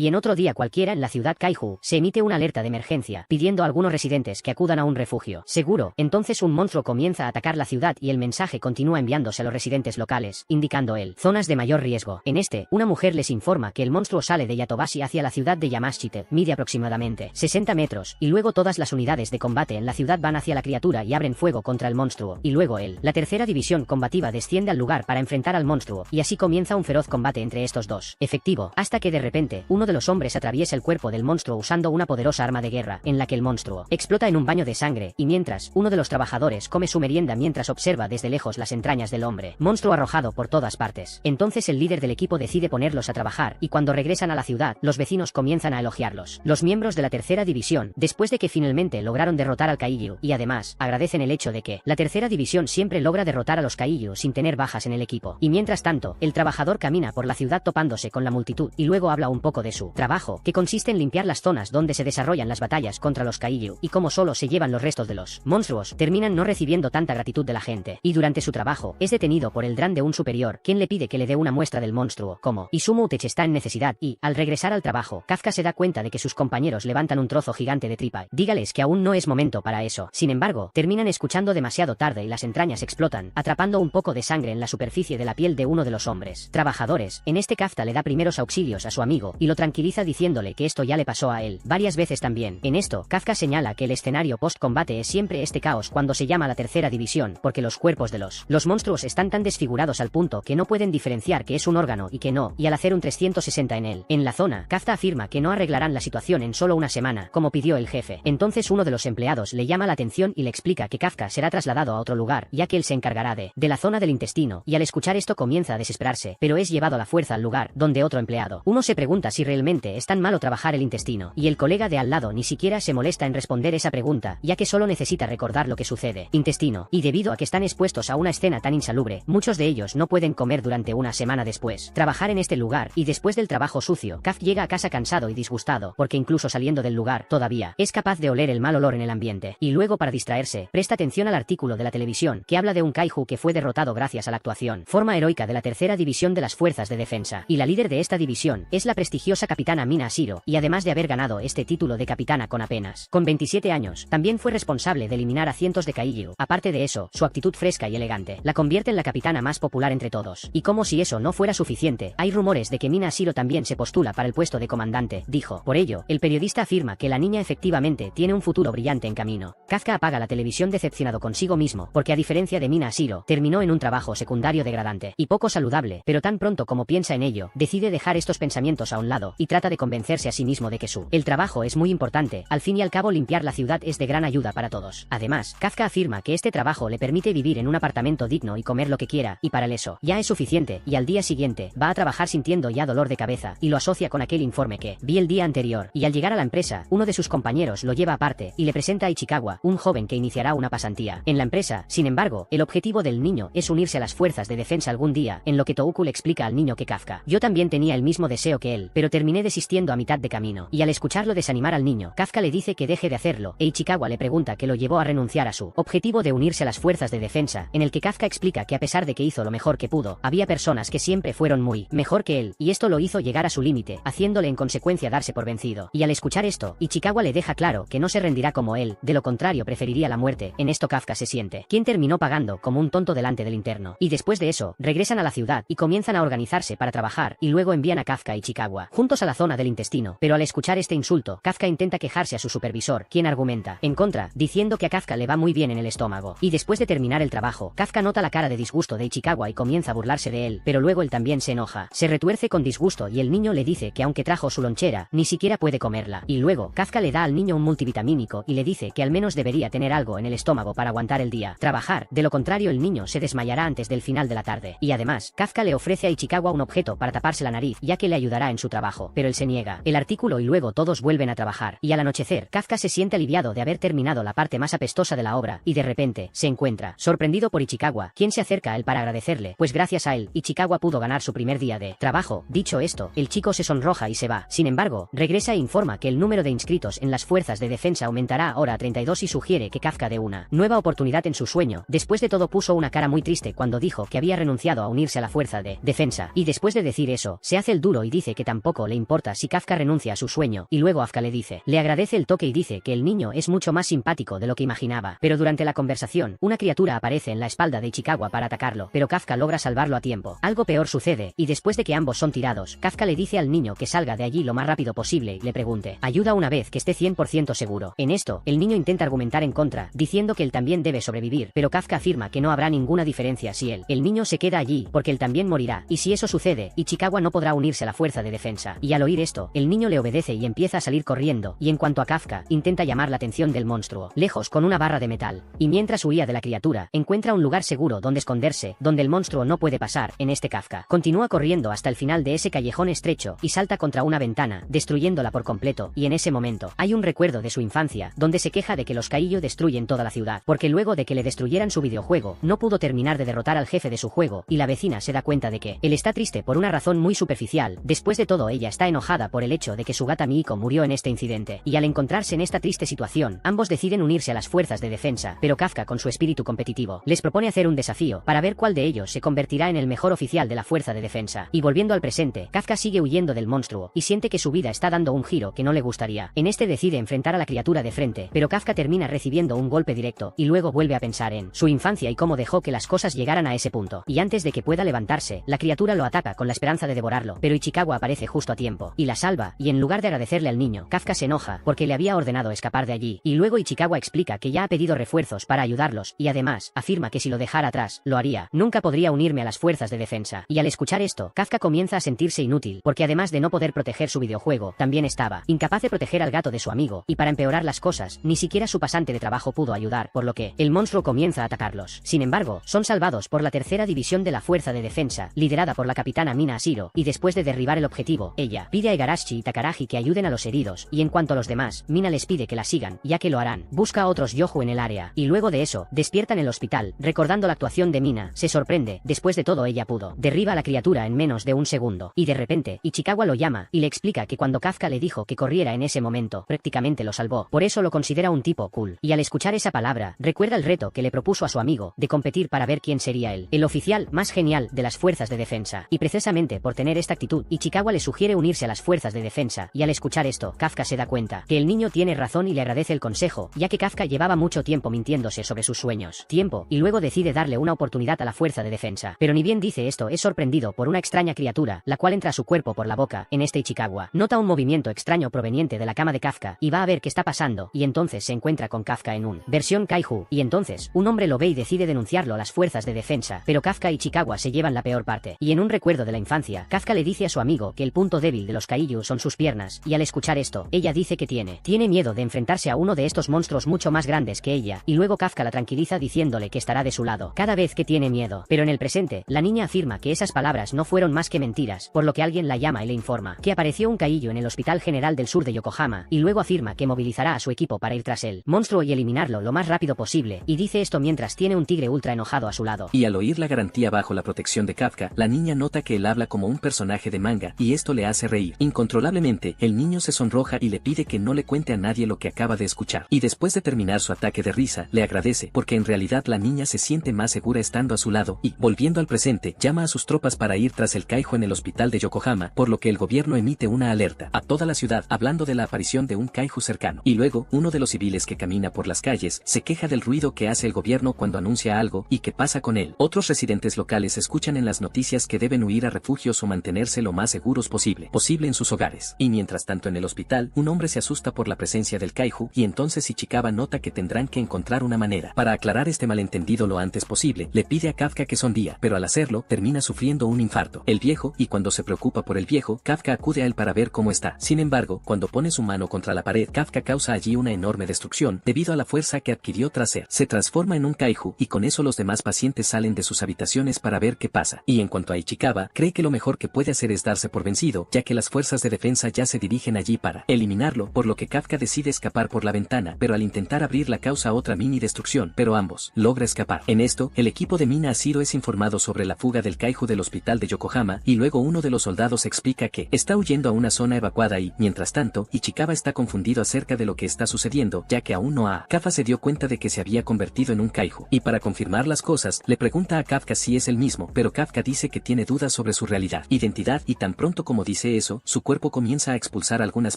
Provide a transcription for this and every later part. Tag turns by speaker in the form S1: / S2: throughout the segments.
S1: Y en otro día cualquiera en la ciudad Kaiju, se emite una alerta de emergencia, pidiendo a algunos residentes que acudan a un refugio seguro. Entonces un monstruo comienza a atacar la ciudad y el mensaje continúa enviándose a los residentes locales, indicando el zonas de mayor riesgo. En este, una mujer les informa que el monstruo sale de Yatobashi hacia la ciudad de Yamashite, mide aproximadamente 60 metros, y luego todas las unidades de combate en la ciudad van hacia la criatura y abren fuego contra el monstruo, y luego la tercera división combativa desciende al lugar para enfrentar al monstruo, y así comienza un feroz combate entre estos dos, efectivo, hasta que de repente, uno de los hombres atraviesa el cuerpo del monstruo usando una poderosa arma de guerra, en la que el monstruo explota en un baño de sangre, y mientras, uno de los trabajadores come su merienda mientras observa desde lejos las entrañas del hombre monstruo arrojado por todas partes. Entonces el líder del equipo decide ponerlos a trabajar, y cuando regresan a la ciudad, los vecinos comienzan a elogiarlos. Los miembros de la tercera división, después de que finalmente lograron derrotar al Kaiju, y además, agradecen el hecho de que la tercera división siempre logra derrotar a los Kaiju sin tener bajas en el equipo. Y mientras tanto, el trabajador camina por la ciudad topándose con la multitud, y luego habla un poco de su trabajo, que consiste en limpiar las zonas donde se desarrollan las batallas contra los Kaiju, y como solo se llevan los restos de los monstruos, terminan no recibiendo tanta gratitud de la gente, y durante su trabajo, es detenido por el Dran de un superior, quien le pide que le dé una muestra del monstruo, como Izumo Utechi está en necesidad, y, al regresar al trabajo, Kafka se da cuenta de que sus compañeros levantan un trozo gigante de tripa. Dígales que aún no es momento para eso. Sin embargo, terminan escuchando demasiado tarde y las entrañas explotan, atrapando un poco de sangre en la superficie de la piel de uno de los hombres trabajadores. En este Kafka le da primeros auxilios a su amigo, y lo tranquiliza diciéndole que esto ya le pasó a él varias veces también. En esto, Kafka señala que el escenario post-combate es siempre este caos cuando se llama la tercera división, porque los cuerpos de los monstruos están tan desfigurados al punto que no pueden diferenciar que es un órgano y que no, y al hacer un 360 en él. En la zona, Kafka afirma que no arreglarán la situación en solo una semana, como pidió el jefe. Entonces uno de los empleados le llama la atención y le explica que Kafka será trasladado a otro lugar, ya que él se encargará de la zona del intestino, y al escuchar esto comienza a desesperarse, pero es llevado a la fuerza al lugar, donde otro empleado. Uno se pregunta si realmente es tan malo trabajar el intestino, y el colega de al lado ni siquiera se molesta en responder esa pregunta, ya que solo necesita recordar lo que sucede. Intestino. Y debido a que están expuestos a una escena tan insalubre, muchos de ellos no pueden comer durante una semana después. Trabajar en este lugar, y después del trabajo sucio, Kaf llega a casa cansado y disgustado, porque incluso saliendo del lugar, todavía es capaz de oler el mal olor en el ambiente. Y luego para distraerse, presta atención al artículo de la televisión, que habla de un Kaiju que fue derrotado gracias a la actuación forma heroica de la tercera división de las fuerzas de defensa. Y la líder de esta división, es la prestigiosa capitana Mina Ashiro, y además de haber ganado este título de capitana con 27 años, también fue responsable de eliminar a cientos de Kaiju. Aparte de eso, su actitud fresca y elegante, la convierte en la capitana más popular entre todos. Y como si eso no fuera suficiente, hay rumores de que Mina Ashiro también se postula para el puesto de comandante, dijo. Por ello, el periodista afirma que la niña efectivamente tiene un futuro brillante en camino. Kafka apaga la televisión decepcionado consigo mismo, porque a diferencia de Mina Ashiro, terminó en un trabajo secundario degradante y poco saludable, pero tan pronto como piensa en ello, decide dejar estos pensamientos a un lado, y trata de convencerse a sí mismo de que el trabajo es muy importante. Al fin y al cabo limpiar la ciudad es de gran ayuda para todos. Además, Kafka afirma que este trabajo le permite vivir en un apartamento digno y comer lo que quiera, y para eso ya es suficiente, y al día siguiente, va a trabajar sintiendo ya dolor de cabeza, y lo asocia con aquel informe que vi el día anterior, y al llegar a la empresa, uno de sus compañeros lo lleva aparte, y le presenta a Ichikawa, un joven que iniciará una pasantía en la empresa. Sin embargo, el objetivo del niño es unirse a las fuerzas de defensa algún día, en lo que Touku le explica al niño que Kafka: yo también tenía el mismo deseo que él, pero terminé desistiendo a mitad de camino, y al escucharlo desanimar al niño, Kafka le dice que deje de hacerlo, e Ichikawa le pregunta qué lo llevó a renunciar a su objetivo de unirse a las fuerzas de defensa, en el que Kafka explica que a pesar de que hizo lo mejor que pudo, había personas que siempre fueron muy mejor que él, y esto lo hizo llegar a su límite, haciéndole en consecuencia darse por vencido. Y al escuchar esto, Ichikawa le deja claro que no se rendirá como él, de lo contrario preferiría la muerte. En esto Kafka se siente quien terminó pagando como un tonto delante del interno, y después de eso, regresan a la ciudad y comienzan a organizarse para trabajar, y luego envían a Kafka y Ichikawa juntos a la zona del intestino, pero al escuchar este insulto, Kafka intenta quejarse a su supervisor, quien argumenta en contra, diciendo que a Kafka le va muy bien en el estómago. Y después de terminar el trabajo, Kafka nota la cara de disgusto de Ichikawa y comienza a burlarse de él, pero luego él también se enoja, se retuerce con disgusto, y el niño le dice que aunque trajo su lonchera, ni siquiera puede comerla. Y luego, Kafka le da al niño un multivitamínico y le dice que al menos debería tener algo en el estómago para aguantar el día trabajar, de lo contrario el niño se desmayará antes del final de la tarde. Y además, Kafka le ofrece a Ichikawa un objeto para taparse la nariz, ya que le ayudará en su trabajo, pero él se niega el artículo y luego todos vuelven a trabajar. Y al anochecer, Kafka se siente aliviado de haber terminado la parte más apestosa de la obra, y de repente, se encuentra sorprendido por Ichikawa, quien se acerca a él para agradecerle, pues gracias a él, Ichikawa pudo ganar su primer día de trabajo. Dicho esto, el chico se sonroja y se va. Sin embargo, regresa e informa que el número de inscritos en las fuerzas de defensa aumentará ahora a 32 y sugiere que Kafka dé una nueva oportunidad en su sueño. Después de todo puso una cara muy triste cuando dijo que había renunciado a unirse a la fuerza de defensa, y después de decir eso, se hace el duro y dice que tampoco le importa si Kafka renuncia a su sueño, y luego Kafka le dice, le agradece el toque y dice que el niño es mucho más simpático de lo que imaginaba. Pero durante la conversación, una criatura aparece en la espalda de Ichikawa para atacarlo, pero Kafka logra salvarlo a tiempo. Algo peor sucede, y después de que ambos son tirados, Kafka le dice al niño que salga de allí lo más rápido posible y le pregunte ayuda una vez que esté 100% seguro. En esto, el niño intenta argumentar en contra, diciendo que él también debe sobrevivir, pero Kafka afirma que no habrá ninguna diferencia si el niño se queda allí, porque él también morirá, y si eso sucede, Ichikawa no podrá unirse a la fuerza de defensa. Y al oír esto, el niño le obedece y empieza a salir corriendo, y en cuanto a Kafka, intenta llamar la atención del monstruo, lejos con una barra de metal. Y mientras huía de la criatura, encuentra un lugar seguro donde esconderse, donde el monstruo no puede pasar. En este Kafka continúa corriendo hasta el final de ese callejón estrecho, y salta contra una ventana, destruyéndola por completo, y en ese momento, hay un recuerdo de su infancia, donde se queja de que los Kaiyo destruyen toda la ciudad, porque luego de que le destruyeran su videojuego, no pudo terminar de derrotar al jefe de su juego, y la vecina se da cuenta de que él está triste por una razón muy superficial. Después de todo, ella está enojada por el hecho de que su gata Miiko murió en este incidente, y al encontrarse en esta triste situación, ambos deciden unirse a las fuerzas de defensa, pero Kafka, con su espíritu competitivo, les propone hacer un desafío, para ver cuál de ellos se convertirá en el mejor oficial de la fuerza de defensa. Y volviendo al presente, Kafka sigue huyendo del monstruo, y siente que su vida está dando un giro que no le gustaría. En este decide enfrentar a la criatura de frente, pero Kafka termina recibiendo un golpe directo, y luego vuelve a pensar en su infancia y cómo dejó que las cosas llegaran a ese punto. Y antes de que pueda levantarse, la criatura lo ataca con la esperanza de devorarlo, pero Ichikawa aparece justo a tiempo, y la salva, y en lugar de agradecerle al niño, Kafka se enoja, porque le había ordenado escapar de allí, y luego Ichikawa explica que ya ha pedido refuerzos para ayudarlos, y además, afirma que si lo dejara atrás, lo haría. Nunca podría unirme a las fuerzas de defensa. Y al escuchar esto, Kafka comienza a sentirse inútil, porque además de no poder proteger su videojuego, también estaba incapaz de proteger al gato de su amigo, y para empeorar las cosas, ni siquiera su pasante de trabajo pudo ayudar, por lo que el monstruo comienza a atacarlos. Sin embargo, son salvados por la tercera división de la fuerza de defensa, liderada por la capitana Mina Asiro, y después de derribar el objetivo, ella pide a Igarashi y Takaraji que ayuden a los heridos, y en cuanto a los demás, Mina les pide que la sigan, ya que lo harán. Busca a otros Yohu en el área, y luego de eso, despierta en el hospital, recordando la actuación de Mina, se sorprende, después de todo ella pudo, derriba a la criatura en menos de un segundo, y de repente, Ichikawa lo llama, y le explica que cuando Kafka le dijo que corriera en ese momento, prácticamente lo salvó, por eso lo considera un tipo cool, y al escuchar esa palabra, recuerda el reto que le propuso a su amigo, de competir para ver quién sería él, el oficial más genial de las fuerzas de defensa, y precisamente por tener esta actitud, Ichikawa le sugiere unirse a las fuerzas de defensa, y al escuchar esto, Kafka se da cuenta que el niño tiene razón y le agradece el consejo, ya que Kafka llevaba mucho tiempo mintiéndose sobre sus sueños, y luego decide darle una oportunidad a la fuerza de defensa, pero ni bien dice esto es sorprendido por una extraña criatura, la cual entra a su cuerpo por la boca. En este Ichikawa nota un movimiento extraño proveniente de la cama de Kafka, y va a ver qué está pasando, y entonces se encuentra con Kafka en un versión Kaiju, y entonces, un hombre lo ve y decide denunciarlo a las fuerzas de defensa, pero Kafka y Ichikawa se llevan la peor parte, y en un recuerdo de la infancia, Kafka le dice a su amigo que el punto débil de los Kaiju son sus piernas, y al escuchar esto, ella dice que tiene miedo de enfrentarse a uno de estos monstruos mucho más grandes que ella, y luego Kafka la tranquiliza diciéndole que estará de su lado cada vez que tiene miedo, pero en el presente, la niña afirma que esas palabras no fueron más que mentiras, por lo que alguien la llama y le informa que apareció un Kaiju en el Hospital General del Sur de Yokohama, y luego afirma que movilizará a su equipo para ir tras el monstruo y eliminarlo lo más rápido posible, y dice esto mientras tiene un tigre ultra enojado a su lado.
S2: Y al oír la garantía bajo la protección de Kafka, la niña nota que él habla como un personaje de manga, y esto le hace reír. Incontrolablemente, el niño se sonroja y le pide que no le cuente a nadie lo que acaba de escuchar. Y después de terminar su ataque de risa, le agradece, porque en realidad la niña se siente más segura estando a su lado, y, volviendo al presente, llama a sus tropas para ir tras el Kaiju en el hospital de Yokohama, por lo que el gobierno emite una alerta a toda la ciudad hablando de la aparición de un Kaiju cercano. Y luego, uno de los civiles que camina por las calles, se queja del ruido que hace el gobierno cuando anuncia algo, y qué pasa con él. Otros residentes locales escuchan en las noticias que deben huir a refugios o mantenerse lo más seguros posible en sus hogares. Y mientras tanto en el hospital, un hombre se asusta por la presencia del Kaiju, y entonces Ichikawa nota que tendrán que encontrar una manera para aclarar este malentendido lo antes posible. Le pide a Kafka que sonría, pero al hacerlo, termina sufriendo un infarto. El viejo, y cuando se preocupa por el viejo, Kafka acude a él para ver cómo está. Sin embargo, cuando pone su mano contra la pared, Kafka causa allí una enorme destrucción, debido a la fuerza que adquirió tras él. Se transforma en un Kaiju, y con eso los demás pacientes salen de sus habitaciones para ver qué pasa. Y en cuanto a Ichikawa, cree que lo mejor que puede hacer es darse por vencido, ya que las fuerzas de defensa ya se dirigen allí para eliminarlo, por lo que Kafka decide escapar por la ventana, pero al intentar abrirla causa otra mini destrucción, pero ambos logra escapar. En esto, el equipo de Mina Asiro es informado sobre la fuga del Kaiju del hospital de Yokohama, y luego uno de los soldados explica que está huyendo a una zona evacuada y, mientras tanto, Ichikawa está confundido acerca de lo que está sucediendo, ya que aún no Kafka se dio cuenta de que se había convertido en un Kaiju, y para confirmar las cosas, le pregunta a Kafka si es el mismo, pero Kafka dice que tiene dudas sobre su realidad, identidad, y tan pronto como dice eso, su cuerpo comienza a expulsar algunas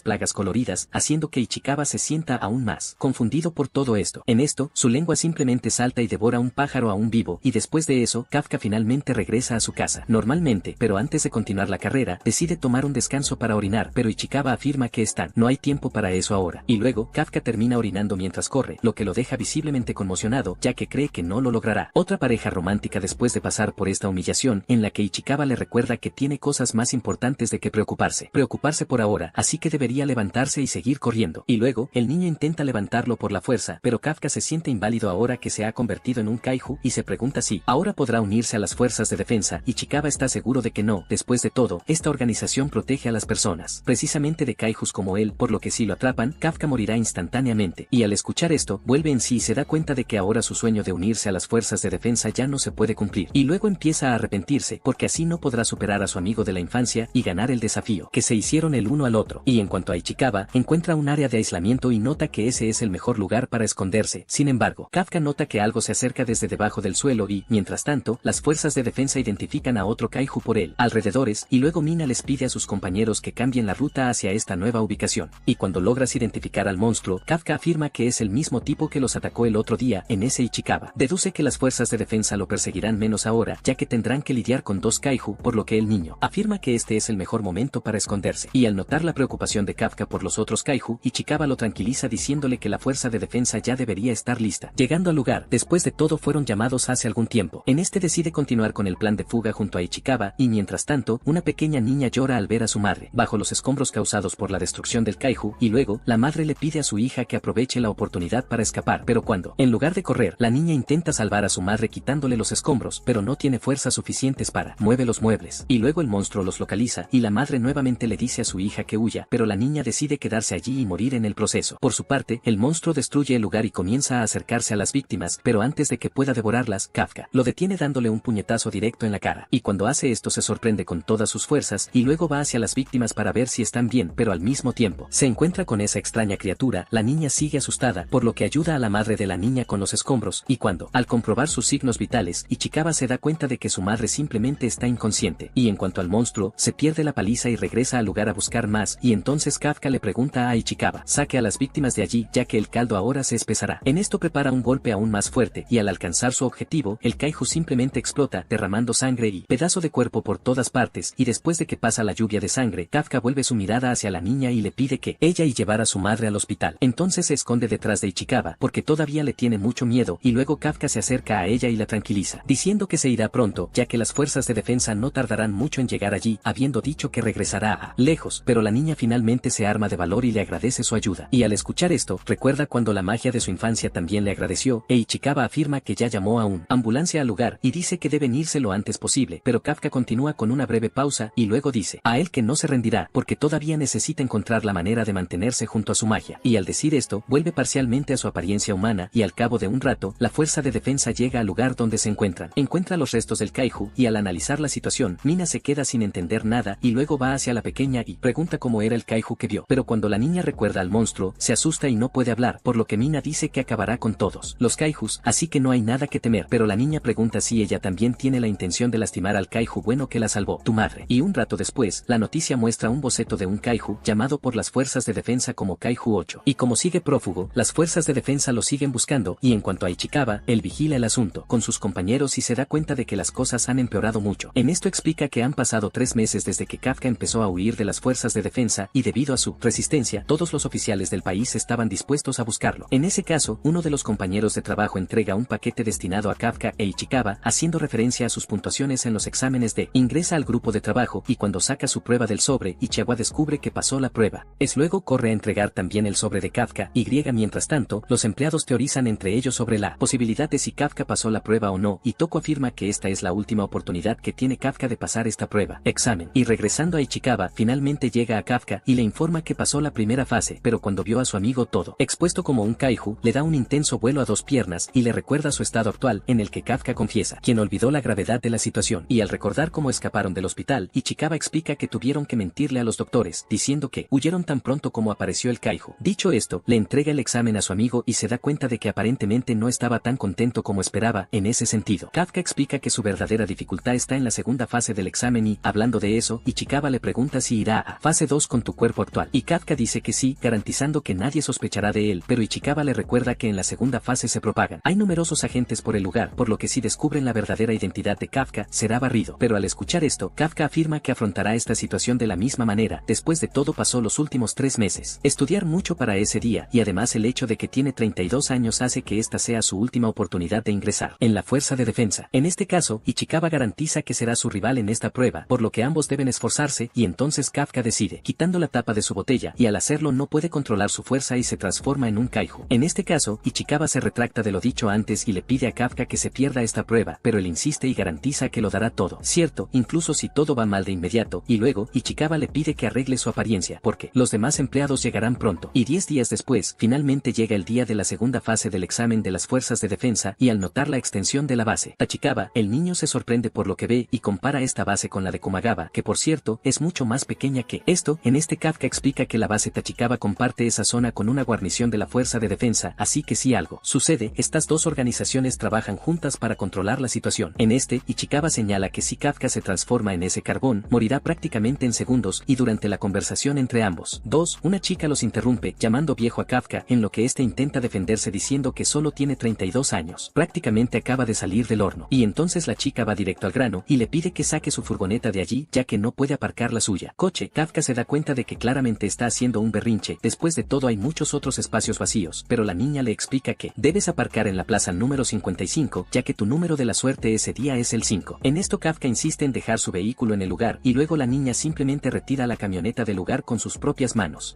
S2: plagas coloridas, haciendo que Ichikawa se sienta aún más confundido por todo esto. En esto, su lengua simplemente salta y devora un pájaro aún vivo, y después de eso, Kafka finalmente regresa a su casa. Normalmente, pero antes de continuar la carrera, decide tomar un descanso para orinar, pero Ichikawa afirma que no hay tiempo para eso ahora. Y luego, Kafka termina orinando mientras corre, lo que lo deja visiblemente conmocionado, ya que cree que no lo logrará. Otra pareja romántica después de pasar por esta humillación, en la que Ichikawa le recuerda que tiene cosas más importantes de que preocuparse. Preocuparse por ahora, así que debería levantarse y seguir corriendo. Y luego, el niño intenta levantarlo por la fuerza, pero Kafka se siente inválido ahora que se ha convertido en un kaiju, y se pregunta si ahora podrá unirse a las fuerzas de defensa. Ichikawa está seguro de que no. Después de todo, esta organización protege a las personas, precisamente de kaijus como él, por lo que si lo atrapan, Kafka morirá instantáneamente. Y al escuchar esto, vuelve en sí y se da cuenta de que ahora su sueño de unirse a las fuerzas de defensa ya no se puede cumplir. Y luego empieza a arrepentirse, porque así no podrá superar a su amigo de la infancia y ganar el desafío que se hicieron el uno al otro. Y en cuanto a Ichikawa, encuentra un área de aislamiento y nota que ese es el mejor lugar para esconderse. Sin embargo, Kafka nota que algo se acerca desde debajo del suelo y, mientras tanto, las fuerzas de defensa identifican a otro kaiju por él alrededores, y luego Mina les pide a sus compañeros que cambien la ruta hacia esta nueva ubicación. Y cuando logras identificar al monstruo, Kafka afirma que es el mismo tipo que los atacó el otro día en ese Ichikawa. Deduce que las fuerzas de defensa lo perseguirán menos ahora, ya que tendrán que lidiar con dos kaiju, por lo que el niño afirma que este es el mejor momento para esconderse. Y al notar la preocupación de Kafka por los otros kaiju, Ichikawa lo tranquiliza diciéndole que la fuerza de defensa ya debería estar lista. Llegando al lugar, después de todo fueron llamados hace algún tiempo. En este decide continuar con el plan de fuga junto a Ichikawa, y mientras tanto, una pequeña niña llora al ver a su madre bajo los escombros causados por la destrucción del kaiju, y luego, la madre le pide a su hija que aproveche la oportunidad para escapar, pero cuando, en lugar de correr, la niña intenta salvar a su madre quitándole los escombros, pero no tiene fuerzas suficientes para mueve los muebles, y luego el monstruo los localiza, y la madre nuevamente le dice a su hija que huya, pero la niña decide quedarse allí y morir en el proceso. Por su parte, el monstruo destruye el lugar y comienza a acercarse a las víctimas, pero antes de que pueda devorarlas, Kafka lo detiene dándole un puñetazo directo en la cara, y cuando hace esto se sorprende con todas sus fuerzas, y luego va hacia las víctimas para ver si están bien, pero al mismo tiempo, se encuentra con esa extraña criatura. La niña sigue asustada, por lo que ayuda a la madre de la niña con los escombros, y cuando, al comprobar sus signos vitales, Ichikawa se da cuenta de que su madre simplemente está inconsciente, y en cuanto al monstruo, se pierde la paliza y regresa al lugar a buscar más, y entonces Kafka le pregunta a Ichikawa, saque a las víctimas de allí, ya que el caldo ahora se espesará. En esto prepara un golpe aún más fuerte, y al alcanzar su objetivo, el kaiju simplemente explota, derramando sangre y pedazo de cuerpo por todas partes, y después de que pasa la lluvia de sangre, Kafka vuelve su mirada hacia la niña y le pide que ella y llevar a su madre al hospital. Entonces se esconde detrás de Ichikawa, porque todavía le tiene mucho miedo, y luego Kafka se acerca a ella y la tranquiliza, diciendo que se irá pronto, ya que las fuerzas de defensa no tardarán mucho en llegar allí, habiendo dicho que regresará a lejos, pero la niña finalmente se arma de valor y le agradece su ayuda. Y al escuchar esto, recuerda cuando la magia de su infancia también le agradeció, e Ichikawa afirma que ya llamó a una ambulancia al lugar, y dice que deben irse lo antes posible, pero Kafka continúa con una breve pausa, y luego dice a él que no se rendirá, porque todavía necesita encontrar la manera de mantenerse junto a su magia, y al decir esto, vuelve parcialmente a su apariencia humana, y al cabo de un rato, la fuerza de defensa llega al lugar donde se encuentran. Encuentra los restos del kaiju, y al analizar la situación, Mina se queda sin entender nada, y luego va hacia la pequeña y pregunta cómo era el kaiju que vio, pero cuando la niña recuerda al monstruo, se asusta y no puede hablar, por lo que Mina dice que acabará con todos los kaijus, así que no hay nada que temer, pero la niña pregunta si ella también tiene la intención de lastimar al kaiju bueno que la salvó, tu madre. Y un rato después, la noticia muestra un boceto de un kaiju, llamado por las fuerzas de defensa como Kaiju 8, y como sigue prófugo, las fuerzas de defensa lo siguen buscando, y en cuanto a Ichikawa, él vigila el asunto con sus compañeros y se da cuenta de que las cosas han empeorado mucho. En esto explica que han pasado 3 meses desde que Kafka empezó a huir de las fuerzas de defensa, y debido a su resistencia, todos los oficiales del país estaban dispuestos a buscarlo. En ese caso, uno de los compañeros de trabajo entrega un paquete destinado a Kafka e Ichikawa, haciendo referencia a sus puntuaciones en los exámenes de ingresa al grupo de trabajo, y cuando saca su prueba del sobre, Ichikawa descubre que pasó la prueba. Luego corre a entregar también el sobre de Kafka, y mientras tanto, los empleados teorizan entre ellos sobre la posibilidad de si Kafka pasó la prueba o no, y Toko afirma que esta es la última oportunidad que tiene Kafka de pasar esta prueba, examen. Y regresando a Ichikawa, finalmente llega a Kafka y le informa que pasó la primera fase, pero cuando vio a su amigo todo expuesto como un kaiju, le da un intenso vuelo a 2 piernas y le recuerda su estado actual, en el que Kafka confiesa quien olvidó la gravedad de la situación, y al recordar cómo escaparon del hospital, Ichikawa explica que tuvieron que mentirle a los doctores, diciendo que huyeron tan pronto como apareció el kaiju. Dicho esto, le entrega el examen a su amigo y se da cuenta de que aparentemente no estaba tan contento como esperaba en ese sentido. Kafka explica que su verdadera dificultad está en la segunda fase del examen y, hablando de eso, Ichikawa Ichikawa le pregunta si irá a fase 2 con tu cuerpo actual, y Kafka dice que sí, garantizando que nadie sospechará de él, pero Ichikawa le recuerda que en la segunda fase se propagan. Hay numerosos agentes por el lugar, por lo que si descubren la verdadera identidad de Kafka, será barrido. Pero al escuchar esto, Kafka afirma que afrontará esta situación de la misma manera. Después de todo pasó los últimos 3 meses. Estudiar mucho para ese día, y además el hecho de que tiene 32 años hace que esta sea su última oportunidad de ingresar en la fuerza de defensa. En este caso, Ichikawa garantiza que será su rival en esta prueba, por lo que ambos deben esforzarse, y entonces Kafka decide, quitando la tapa de su botella, y al hacerlo no puede controlar su fuerza y se transforma en un kaiju. En este caso, Ichikawa se retracta de lo dicho antes y le pide a Kafka que se pierda esta prueba, pero él insiste y garantiza que lo dará todo. Cierto, incluso si todo va mal de inmediato, y luego, Ichikawa le pide que arregle su apariencia, porque los demás empleados llegarán pronto. Y 10 días después, finalmente llega el día de la segunda fase del examen de las fuerzas de defensa, y al notar la extensión de la base Tachikawa, el niño se sorprende por lo que ve y compara esta base con la de Komagawa, que por cierto, es mucho más pequeña que esto. En este Kafka explica que la base Tachikawa comparte esa zona con una guarnición de la fuerza de defensa, así que si algo sucede, estas dos organizaciones trabajan juntas para controlar la situación. En este, Ichikawa señala que si Kafka se transforma en ese carbón, morirá prácticamente en segundos, y durante la conversación entre ambos dos, una chica los interrumpe, llamando viejo a Kafka, en lo que éste intenta defenderse diciendo que solo tiene 32 años, prácticamente acaba de salir del horno, y entonces la chica va directo al grano, y le pide que saque su furgoneta de allí, ya que no puede aparcar la suya. Coche, Kafka se da cuenta de que claramente está haciendo un berrinche, después de todo hay muchos otros espacios vacíos, pero la niña le explica que debes aparcar en la plaza número 55, ya que tu número de la suerte ese día es el 5. En esto Kafka insiste en dejar su vehículo en el lugar, y luego la niña simplemente retira la camioneta del lugar con sus propias manos,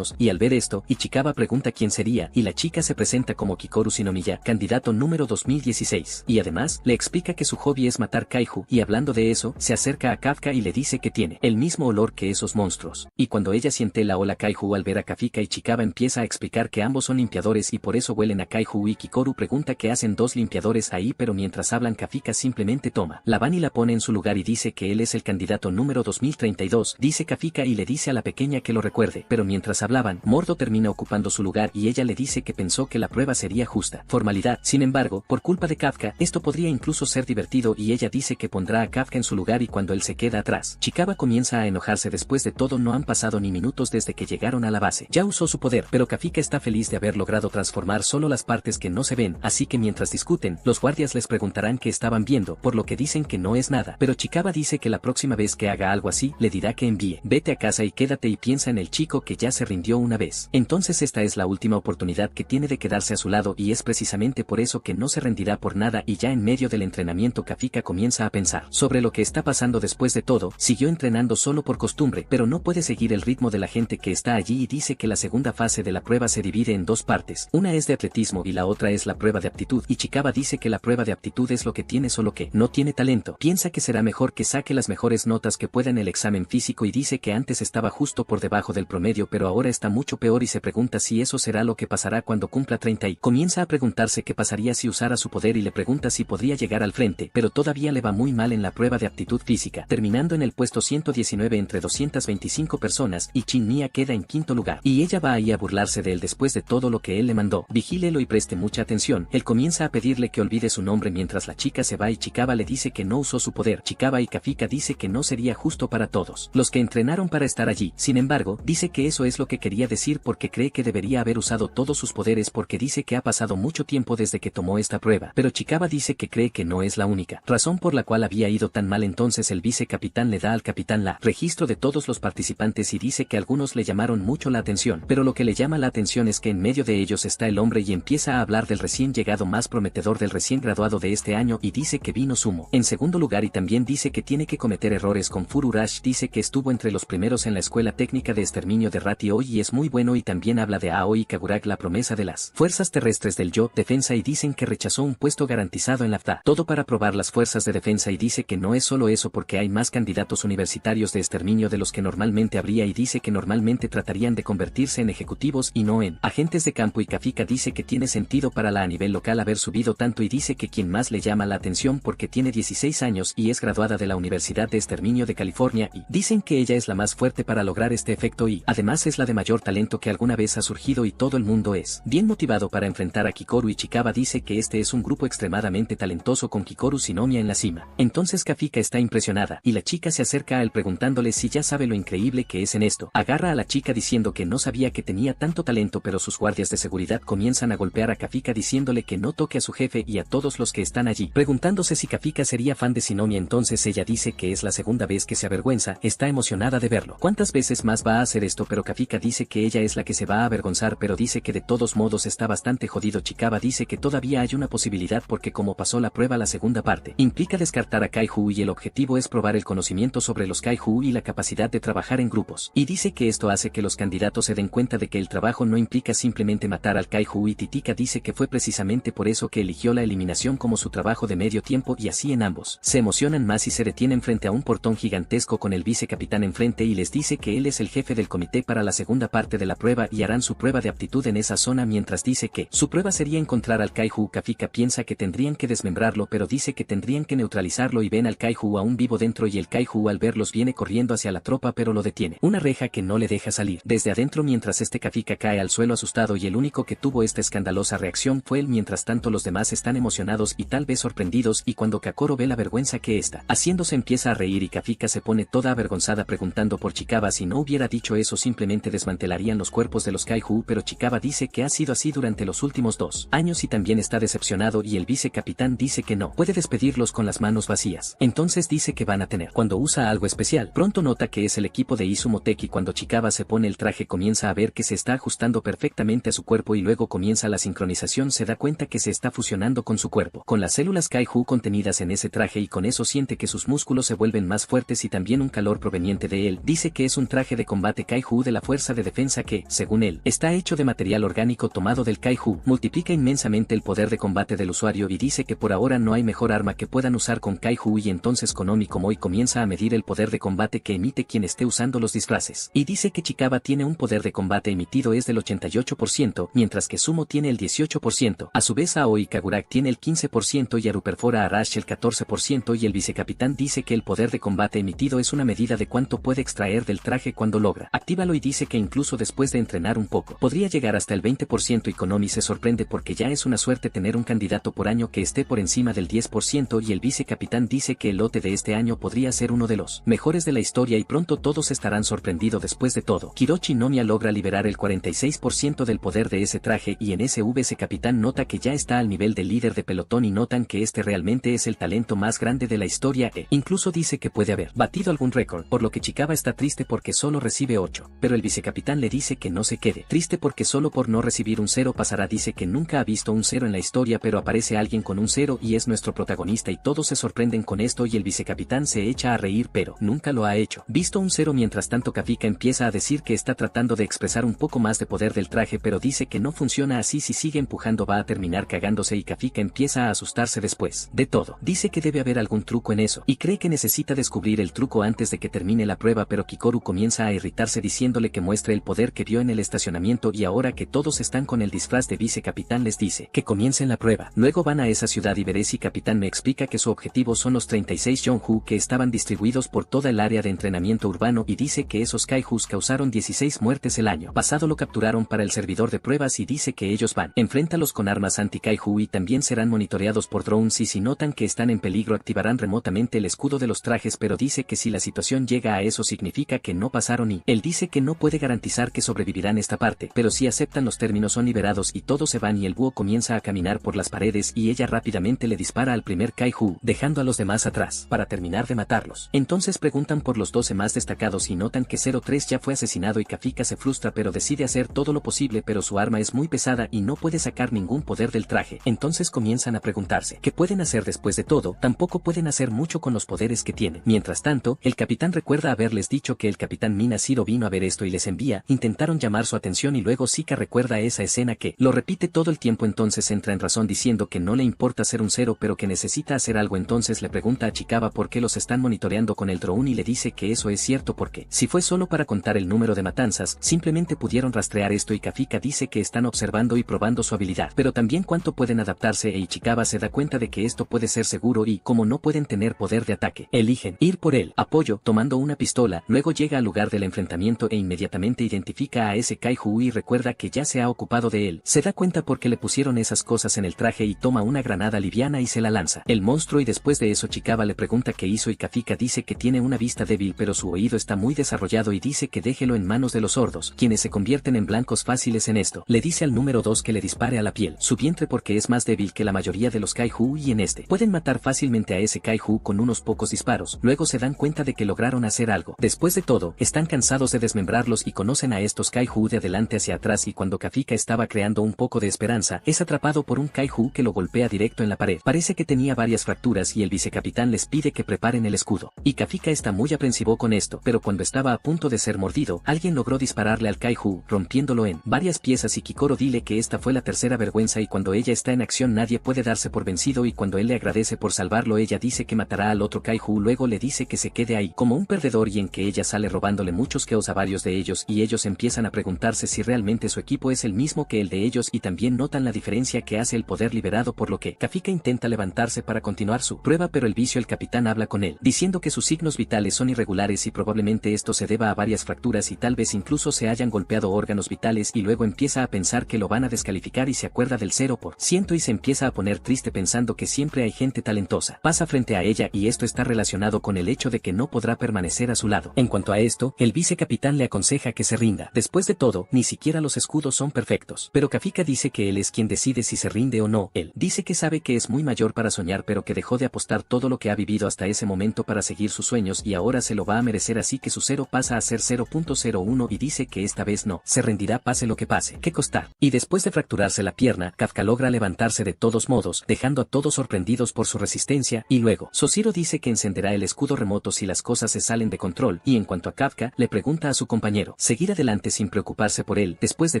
S2: y al ver esto, Ichikawa pregunta quién sería, y la chica se presenta como Kikoru Shinomiya, candidato número 2016, y además, le explica que su hobby es matar kaiju, y hablando de eso, se acerca a Kafka y le dice que tiene el mismo olor que esos monstruos, y cuando ella siente la ola kaiju al ver a Kafka, Ichikawa empieza a explicar que ambos son limpiadores y por eso huelen a kaiju, y Kikoru pregunta que hacen dos limpiadores ahí, pero mientras hablan Kafka simplemente toma la van y la pone en su lugar y dice que él es el candidato número 2032, dice Kafka y le dice a la pequeña que lo recuerde, pero mientras hablaban, Mordo termina ocupando su lugar y ella le dice que pensó que la prueba sería justa. Formalidad, sin embargo, por culpa de Kafka, esto podría incluso ser divertido y ella dice que pondrá a Kafka en su lugar y cuando él se queda atrás, Ichikawa comienza a enojarse. Después de todo no han pasado ni minutos desde que llegaron a la base. Ya usó su poder, pero Kafka está feliz de haber logrado transformar solo las partes que no se ven, así que mientras discuten, los guardias les preguntarán qué estaban viendo, por lo que dicen que no es nada, pero Ichikawa dice que la próxima vez que haga algo así, le dirá que envíe. Vete a casa y quédate y piensa en el chico que ya se rindió una vez. Entonces esta es la última oportunidad que tiene de quedarse a su lado y es precisamente por eso que no se rendirá por nada y ya en medio del entrenamiento Kafka comienza a pensar sobre lo que está pasando. Después de todo, siguió entrenando solo por costumbre, pero no puede seguir el ritmo de la gente que está allí y dice que la segunda fase de la prueba se divide en dos partes, una es de atletismo y la otra es la prueba de aptitud. Ichikawa dice que la prueba de aptitud es lo que tiene solo que no tiene talento, piensa que será mejor que saque las mejores notas que pueda en el examen físico y dice que antes estaba justo por debajo del promedio pero ahora está mucho peor y se pregunta si eso será lo que pasará cuando cumpla 30 y comienza a preguntarse qué pasaría si usara su poder y le pregunta si podría llegar al frente, pero todavía le va muy mal en la prueba de aptitud física, terminando en el puesto 119 entre 225 personas y Chin-Mia queda en quinto lugar, y ella va ahí a burlarse de él después de todo lo que él le mandó. Vigílelo y preste mucha atención. Él comienza a pedirle que olvide su nombre mientras la chica se va y Ichikawa le dice que no usó su poder. Ichikawa y Kafka dice que no sería justo para todos los que entrenaron para estar allí. Sin embargo, dice que eso es lo que quería decir porque cree que debería haber usado todos sus poderes porque dice que ha pasado mucho tiempo desde que tomó esta prueba, pero Ichikawa dice que cree que no es la única razón por la cual había ido tan mal. Entonces el vicecapitán le da al capitán la registro de todos los participantes y dice que algunos le llamaron mucho la atención, pero lo que le llama la atención es que en medio de ellos está el hombre y empieza a hablar del recién llegado más prometedor del recién graduado de este año y dice que vino Sumo en segundo lugar y también dice que tiene que cometer errores con Fururash. Dice que estuvo entre los primeros en la escuela técnica de exterminio de Rati hoy y es muy bueno y también habla de Aoi Kagurag, la promesa de las fuerzas terrestres del Yo defensa y dicen que rechazó un puesto garantizado en la FTA, todo para probar las fuerzas de defensa y dice que no es solo eso porque hay más candidatos universitarios de exterminio de los que normalmente habría y dice que normalmente tratarían de convertirse en ejecutivos y no en agentes de campo y Kafka dice que tiene sentido para la a nivel local haber subido tanto y dice que quien más le llama la atención porque tiene 16 años y es graduada de la Universidad de Exterminio de California y dicen que ella es la más fuerte para lograr este efecto y además es la de mayor talento que alguna vez ha surgido y todo el mundo es bien motivado para enfrentar a Kikoru. Ichikawa dice que este es un grupo extremadamente talentoso con Kikoru Shinomiya en la cima. Entonces Kafka está impresionada y la chica se acerca a él preguntándole si ya sabe lo increíble que es en esto. Agarra a la chica diciendo que no sabía que tenía tanto talento, pero sus guardias de seguridad comienzan a golpear a Kafka diciéndole que no toque a su jefe y a todos los que están allí. Preguntándose si Kafka sería fan de Shinomiya, entonces ella dice que es la segunda vez que se avergüenza, está emocionada de verlo. ¿Cuántas veces más va a hacer esto? Pero Kafka dice que ella es la que se va a avergonzar, pero dice que de todos modos está bastante jodido. Chikaba dice que todavía hay una posibilidad porque como pasó la prueba la segunda parte, implica descartar a Kaiju y el objetivo es probar el conocimiento sobre los Kaiju y la capacidad de trabajar en grupos. Y dice que esto hace que los candidatos se den cuenta de que el trabajo no implica simplemente matar al Kaiju y Titika dice que fue precisamente por eso que eligió la eliminación como su trabajo de medio tiempo y así en ambos se emocionan más y se detienen frente a un portón gigantesco con el vicecapitán enfrente y les dice que él es el jefe del comité para la segunda parte de la prueba y harán su prueba de aptitud en esa zona mientras dice que su prueba sería encontrar al Kaiju. Kafka piensa que tendrían que desmembrarlo pero dice que tendrían que neutralizarlo y ven al Kaiju aún vivo dentro y el Kaiju al verlos viene corriendo hacia la tropa pero lo detiene una reja que no le deja salir desde adentro mientras Kafka cae al suelo asustado y el único que tuvo esta escandalosa reacción fue él. Mientras tanto los demás están emocionados y tal vez sorprendidos y cuando Kakoro ve la vergüenza que está haciéndose empieza a reír y Kafka se pone toda avergonzada preguntando por Chikaba. Si no hubiera dicho eso simplemente desmantelarían los cuerpos de los Kaiju, pero Chikaba dice que ha sido así durante los últimos 2 años y también está decepcionado y el vicecapitán dice que no puede despedirlos con las manos vacías. Entonces dice que van a tener cuando usa algo especial. Pronto nota que es el equipo de Izumoteki. Cuando Chikaba se pone el traje comienza a ver que se está ajustando perfectamente a su cuerpo y luego comienza la sincronización. Se da cuenta que se está fusionando con su cuerpo, con las células Kaiju contenidas en ese traje y con eso siente que sus músculos se vuelven más fuertes y también un calor proveniente de él. Dice que es un traje de combate Kaiju de la fuerza de defensa que, según él, está hecho de material orgánico tomado del Kaiju. Multiplica inmensamente el poder de combate del usuario y dice que por ahora no hay mejor arma que puedan usar con Kaiju y entonces Konomi Komoi comienza a medir el poder de combate que emite quien esté usando los disfraces. Y dice que Chikaba tiene un poder de combate emitido es del 88%, mientras que Sumo tiene el 18%. A su vez Aoi Kagurak tiene el 15% y Aruperfora Arash el 14% y el vicecapitán dice que el poder de combate emitido es una medida de cuánto puede extraer del traje cuando logra actívalo y dice que incluso después de entrenar un poco podría llegar hasta el 20% y Konomi se sorprende porque ya es una suerte tener un candidato por año que esté por encima del 10% y el vicecapitán dice que el lote de este año podría ser uno de los mejores de la historia y pronto todos estarán sorprendidos. Después de todo, Kirochi Nomiya logra liberar el 46% del poder de ese traje y en ese vicecapitán nota que ya está al nivel del líder de pelotón y notan que este realmente es el talento más grande de la historia e incluso dice que puede haber batido algún récord, por lo que Chikaba está triste porque solo recibe 8, pero el vicecapitán le dice que no se quede triste porque solo por no recibir un 0 pasará. Dice que nunca ha visto un 0 en la historia pero aparece alguien con un 0 y es nuestro protagonista y todos se sorprenden con esto y el vicecapitán se echa a reír pero nunca lo ha hecho visto un 0. Mientras tanto Kafka empieza a decir que está tratando de expresar un poco más de poder del traje pero dice que no funciona así, si sigue empujando va a terminar cagándose y Kafka empieza a asustarse después de todo. Dice que debe haber algún truco en eso y cree que necesita descubrir el truco antes de que termine la prueba pero Kikoru comienza a irritarse diciéndole que muestre el poder que vio en el estacionamiento y ahora que todos están con el disfraz de vicecapitán les dice que comiencen la prueba. Luego van a esa ciudad y Beresi Capitán me explica que su objetivo son los 36 Yonju que estaban distribuidos por toda el área de entrenamiento urbano y dice que esos Kaijus causaron 16 muertes el año pasado. Lo capturaron para el servidor de pruebas y dice que ellos van enfréntalos con armas anti-Kaiju y también serán monitoreados por drones y si notan que están en peligro activarán remotamente el escudo de los trajes, pero dice que si la situación llega a eso significa que no pasaron y él dice que no puede garantizar que sobrevivirán esta parte, pero si aceptan los términos son liberados y todos se van y el búho comienza a caminar por las paredes y ella rápidamente le dispara al primer Kaiju, dejando a los demás atrás para terminar de matarlos. Entonces preguntan por los 12 más destacados y notan que 03 ya fue asesinado y Kafka se frustra pero decide hacer todo lo posible, pero su arma es muy pesada y no puede sacar ningún poder del traje. Entonces comienzan a preguntarse ¿qué pueden hacer después de todo? Tampoco pueden hacer mucho con los poderes que tienen. Mientras tanto, el capitán recuerda haberles dicho que el capitán Minashiro vino a ver esto y les envía, intentaron llamar su atención y luego Zika recuerda esa escena que lo repite todo el tiempo, entonces entra en razón diciendo que no le importa ser un 0 pero que necesita hacer algo. Entonces le pregunta a Chikaba por qué los están monitoreando con el drone y le dice que eso es cierto porque si fue solo para contar el número de matanzas, simplemente pudieron rastrear esto y Kafka dice que están observando y probando su habilidad, pero también cuánto pueden adaptarse e Ichikawa se da cuenta de que esto puede ser seguro y como no pueden tener poder de ataque, eligen ir por el apoyo tomando una pistola. Luego llega al lugar del enfrentamiento e inmediatamente identifica a ese Kaiju y recuerda que ya se ha ocupado de él. Se da cuenta porque le pusieron esas cosas en el traje y toma una granada liviana y se la lanza el monstruo y después de eso Chikaba le pregunta qué hizo y Kafka dice que tiene tiene una vista débil pero su oído está muy desarrollado y dice que déjelo en manos de los sordos, quienes se convierten en blancos fáciles en esto. Le dice al número 2 que le dispare a la piel, su vientre porque es más débil que la mayoría de los kaiju y en este pueden matar fácilmente a ese kaiju con unos pocos disparos. Luego se dan cuenta de que lograron hacer algo. Después de todo, están cansados de desmembrarlos y conocen a estos kaiju de adelante hacia atrás y cuando Kafka estaba creando un poco de esperanza, es atrapado por un kaiju que lo golpea directo en la pared. Parece que tenía varias fracturas y el vicecapitán les pide que preparen el escudo. Y Kafka está muy aprensivo con esto, pero cuando estaba a punto de ser mordido, alguien logró dispararle al kaiju, rompiéndolo en varias piezas y Kikoro dile que esta fue la tercera vergüenza y cuando ella está en acción nadie puede darse por vencido y cuando él le agradece por salvarlo ella dice que matará al otro kaiju, luego le dice que se quede ahí como un perdedor y en que ella sale robándole muchos keos a varios de ellos y ellos empiezan a preguntarse si realmente su equipo es el mismo que el de ellos y también notan la diferencia que hace el poder liberado por lo que Kafka intenta levantarse para continuar su prueba pero el vicio el capitán habla con él, diciendo que sus signos vitales son irregulares y probablemente esto se deba a varias fracturas y tal vez incluso se hayan golpeado órganos vitales y luego empieza a pensar que lo van a descalificar y se acuerda del 0% y se empieza a poner triste pensando que siempre hay gente talentosa. Pasa frente a ella y esto está relacionado con el hecho de que no podrá permanecer a su lado. En cuanto a esto, el vicecapitán le aconseja que se rinda. Después de todo, ni siquiera los escudos son perfectos. Pero Kafka dice que él es quien decide si se rinde o no. Él dice que sabe que es muy mayor para soñar pero que dejó de apostar todo lo que ha vivido hasta ese momento para seguir sus sueños y ahora se lo va a merecer así que su 0 pasa a ser 0.01 y dice que esta vez no se rendirá pase lo que pase. ¿Qué costar? Y después de fracturarse la pierna, Kafka logra levantarse de todos modos, dejando a todos sorprendidos por su resistencia y luego Soshiro dice que encenderá el escudo remoto si las cosas se salen de control y en cuanto a Kafka, le pregunta a su compañero seguir adelante sin preocuparse por él. Después de